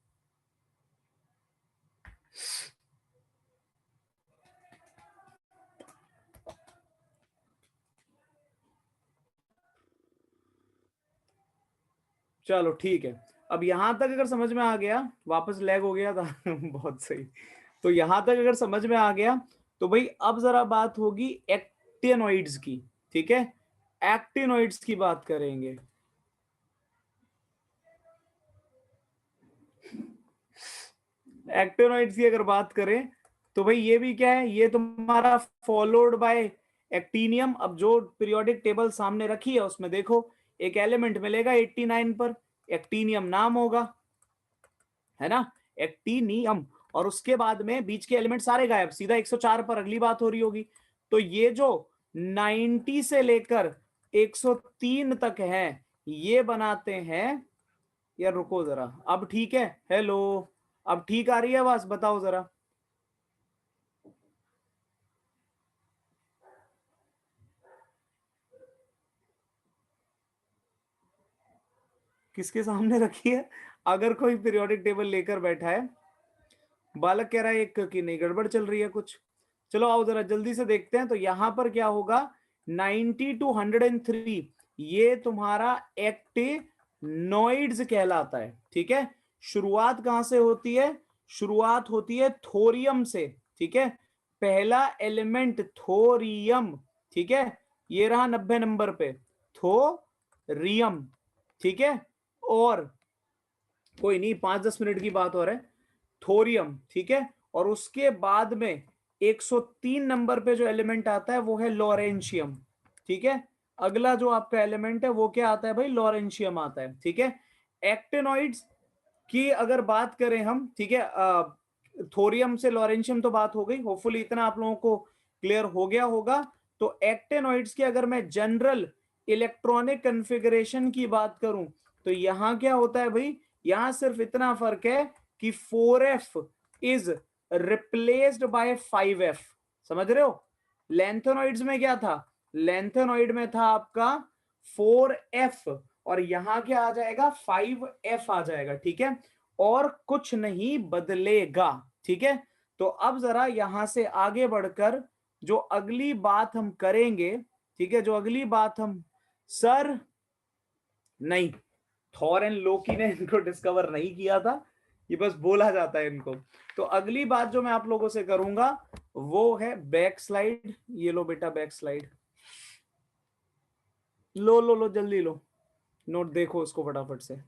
चलो ठीक है, अब यहां तक अगर समझ में आ गया, वापस लैग हो गया था बहुत सही। तो यहां तक अगर समझ में आ गया तो भाई अब जरा बात होगी एक्टिनोइड्स की। ठीक है, एक्टिनोइड्स की बात करेंगे। एक्टिनोइड्स की अगर बात करें तो भाई ये भी क्या है, ये तुम्हारा फॉलोड बाय एक्टिनियम। अब जो पीरियोडिक टेबल सामने रखी है उसमें देखो, एक एलिमेंट मिलेगा 89 पर, एक्टिनियम नाम होगा, है ना, एक्टिनियम। और उसके बाद में बीच के एलिमेंट सारे गायब, सीधा 104 पर अगली बात हो रही होगी। तो ये जो 90 से लेकर 103 तक है ये बनाते हैं। यार रुको जरा, अब ठीक है, हेलो, अब ठीक आ रही है आवाज, बताओ जरा। किसके सामने रखी है? अगर कोई पीरियोडिक टेबल लेकर बैठा है, बालक कह रहा है एक कि नहीं गड़बड़ चल रही है कुछ। चलो आओ जरा जल्दी से देखते हैं। तो यहां पर क्या होगा, 90 टू 103 ये तुम्हारा एक्टिनोइड्स कहलाता है। ठीक है, शुरुआत कहां से होती है? शुरुआत होती है थोरियम से। ठीक है, पहला एलिमेंट थोरियम। ठीक है, ये रहा 90 नंबर पे, थोरियम। ठीक है, और कोई नहीं, 5-10 मिनट की बात और है, थोरियम। ठीक है, और उसके बाद में 103 नंबर पे जो एलिमेंट आता है वो है लॉरेंशियम। ठीक है, अगला जो आपका एलिमेंट है वो क्या आता है भाई, लॉरेंशियम आता है। ठीक है, एक्टिनोइड्स की अगर बात करें हम, ठीक है, थोरियम से लॉरेंशियम तो बात हो गई, होपफुली इतना आप लोगों को क्लियर हो गया होगा। तो एक्टिनोइड्स की अगर मैं जनरल इलेक्ट्रॉनिक कन्फिगरेशन की बात करूं तो यहां क्या होता है भाई, यहां सिर्फ इतना फर्क है कि 4f is replaced by 5f। समझ रहे हो? लेंथेनॉइड्स में क्या था, लेंथेनॉइड में था आपका 4f, और यहां क्या आ जाएगा, 5f आ जाएगा। ठीक है, और कुछ नहीं बदलेगा। ठीक है, तो अब जरा यहां से आगे बढ़कर जो अगली बात हम करेंगे, ठीक है, जो अगली बात हम, सर नहीं, थॉर एंड लोकी ने इनको डिस्कवर नहीं किया था, ये बस बोला जाता है इनको। तो अगली बात जो मैं आप लोगों से करूंगा वो है बैक स्लाइड। ये लो बेटा बैक स्लाइड, लो लो लो जल्दी लो, नोट देखो उसको फटाफट से।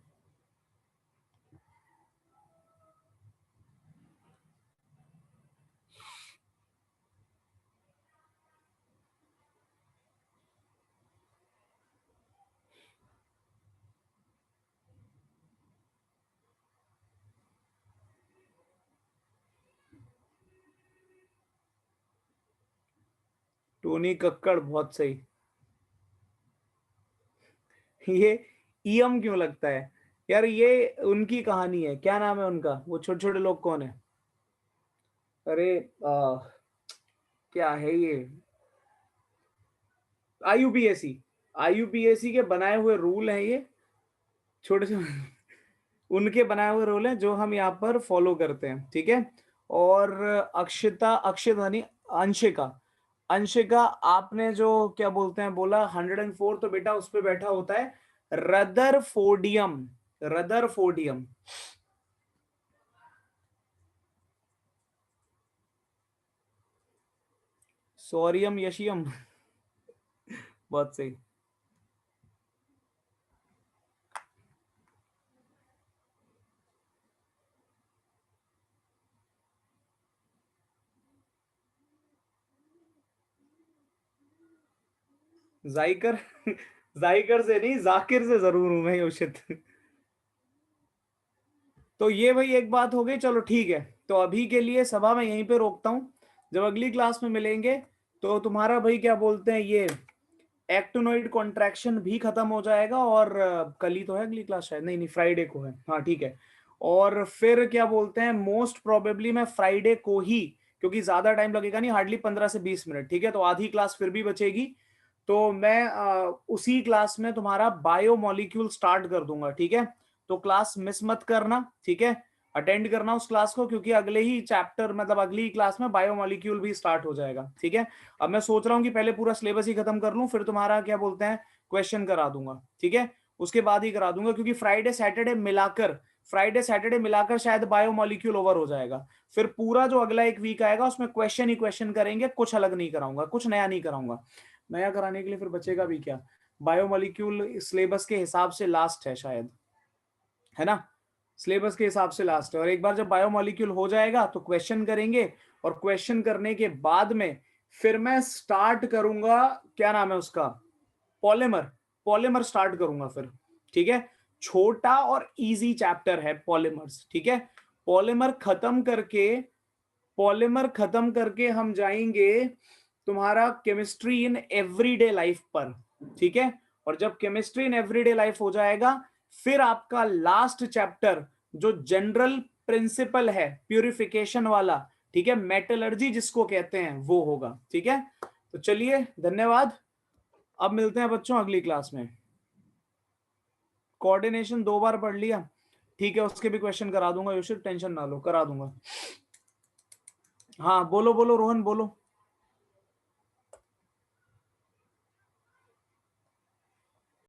टोनी कक्कड़, बहुत सही। ये ईएम क्यों लगता है यार, ये उनकी कहानी है, क्या नाम है उनका, वो छोटे छोटे लोग कौन है? अरे क्या है ये, आईयूपीएसी, आईयूपीएसी के बनाए हुए रूल हैं ये, छोटे छोटे उनके बनाए हुए रूल हैं जो हम यहाँ पर फॉलो करते हैं। ठीक है, और अक्षता, अक्षता नहीं, अंशिका, अंशिका आपने जो क्या बोलते हैं बोला 104, तो बेटा उस पे बैठा होता है रदरफोर्डियम। रदरफोर्डियम, सोरियम यशियम। बहुत सही। जाइकर जाइकर से नहीं, जाकिर से जरूर हूं मैं योशित। तो ये भाई एक बात हो गई, चलो ठीक है। तो अभी के लिए सभा मैं यहीं पे रोकता हूँ। जब अगली क्लास में मिलेंगे तो तुम्हारा भाई क्या बोलते हैं, ये एक्टिनोइड कॉन्ट्रैक्शन भी खत्म हो जाएगा। और कल ही तो है अगली क्लास शायद, नहीं नहीं फ्राइडे को है, हाँ ठीक है। और फिर क्या बोलते हैं, मोस्ट प्रोबेबली मैं फ्राइडे को ही, क्योंकि ज्यादा टाइम लगेगा नहीं, हार्डली 15 से 20 मिनट, ठीक है, तो आधी क्लास फिर भी बचेगी। तो मैं उसी क्लास में तुम्हारा बायोमोलिक्यूल स्टार्ट कर दूंगा, ठीक है। तो क्लास मिस मत करना, ठीक है। अटेंड करना उस क्लास को, क्योंकि अगले ही चैप्टर मतलब अगली क्लास में बायोमोलिक्यूल भी स्टार्ट हो जाएगा, ठीक है। अब मैं सोच रहा हूँ कि पहले पूरा सिलेबस ही खत्म कर लूं, फिर तुम्हारा क्या बोलते हैं क्वेश्चन करा दूंगा, ठीक है। उसके बाद ही करा दूंगा, क्योंकि फ्राइडे सैटरडे मिलाकर शायद बायोमोलिक्यूल ओवर हो जाएगा। फिर पूरा जो अगला एक वीक आएगा उसमें क्वेश्चन ही क्वेश्चन करेंगे, कुछ अलग नहीं कराऊंगा, कुछ नया नहीं कराऊंगा। नया कराने के लिए फिर बचेगा भी क्या। बायोमोलिक्यूल सिलेबस के हिसाब से लास्ट है शायद, है ना। सिलेबस के हिसाब से लास्ट है। और एक बार जब बायोमोलिक्यूल हो जाएगा तो क्वेश्चन करेंगे, और क्वेश्चन करने के बाद में फिर मैं स्टार्ट करूंगा, क्या नाम है उसका, पॉलीमर। पॉलीमर स्टार्ट करूंगा फिर, ठीक है। छोटा और इजी चैप्टर है पॉलीमर्स, ठीक है। पॉलीमर खत्म करके पॉलीमर खत्म करके हम जाएंगे तुम्हारा केमिस्ट्री इन एवरीडे लाइफ पर, ठीक है। और जब केमिस्ट्री इन एवरीडे लाइफ हो जाएगा, फिर आपका लास्ट चैप्टर जो जनरल प्रिंसिपल है प्यूरिफिकेशन वाला, ठीक है, मेटलर्जी जिसको कहते हैं, वो होगा, ठीक है। तो चलिए धन्यवाद। अब मिलते हैं बच्चों अगली क्लास में। कोऑर्डिनेशन 2 बार पढ़ लिया, ठीक है, उसके भी क्वेश्चन करा दूंगा, योशित टेंशन ना लो, करा दूंगा। हाँ बोलो बोलो रोहन बोलो।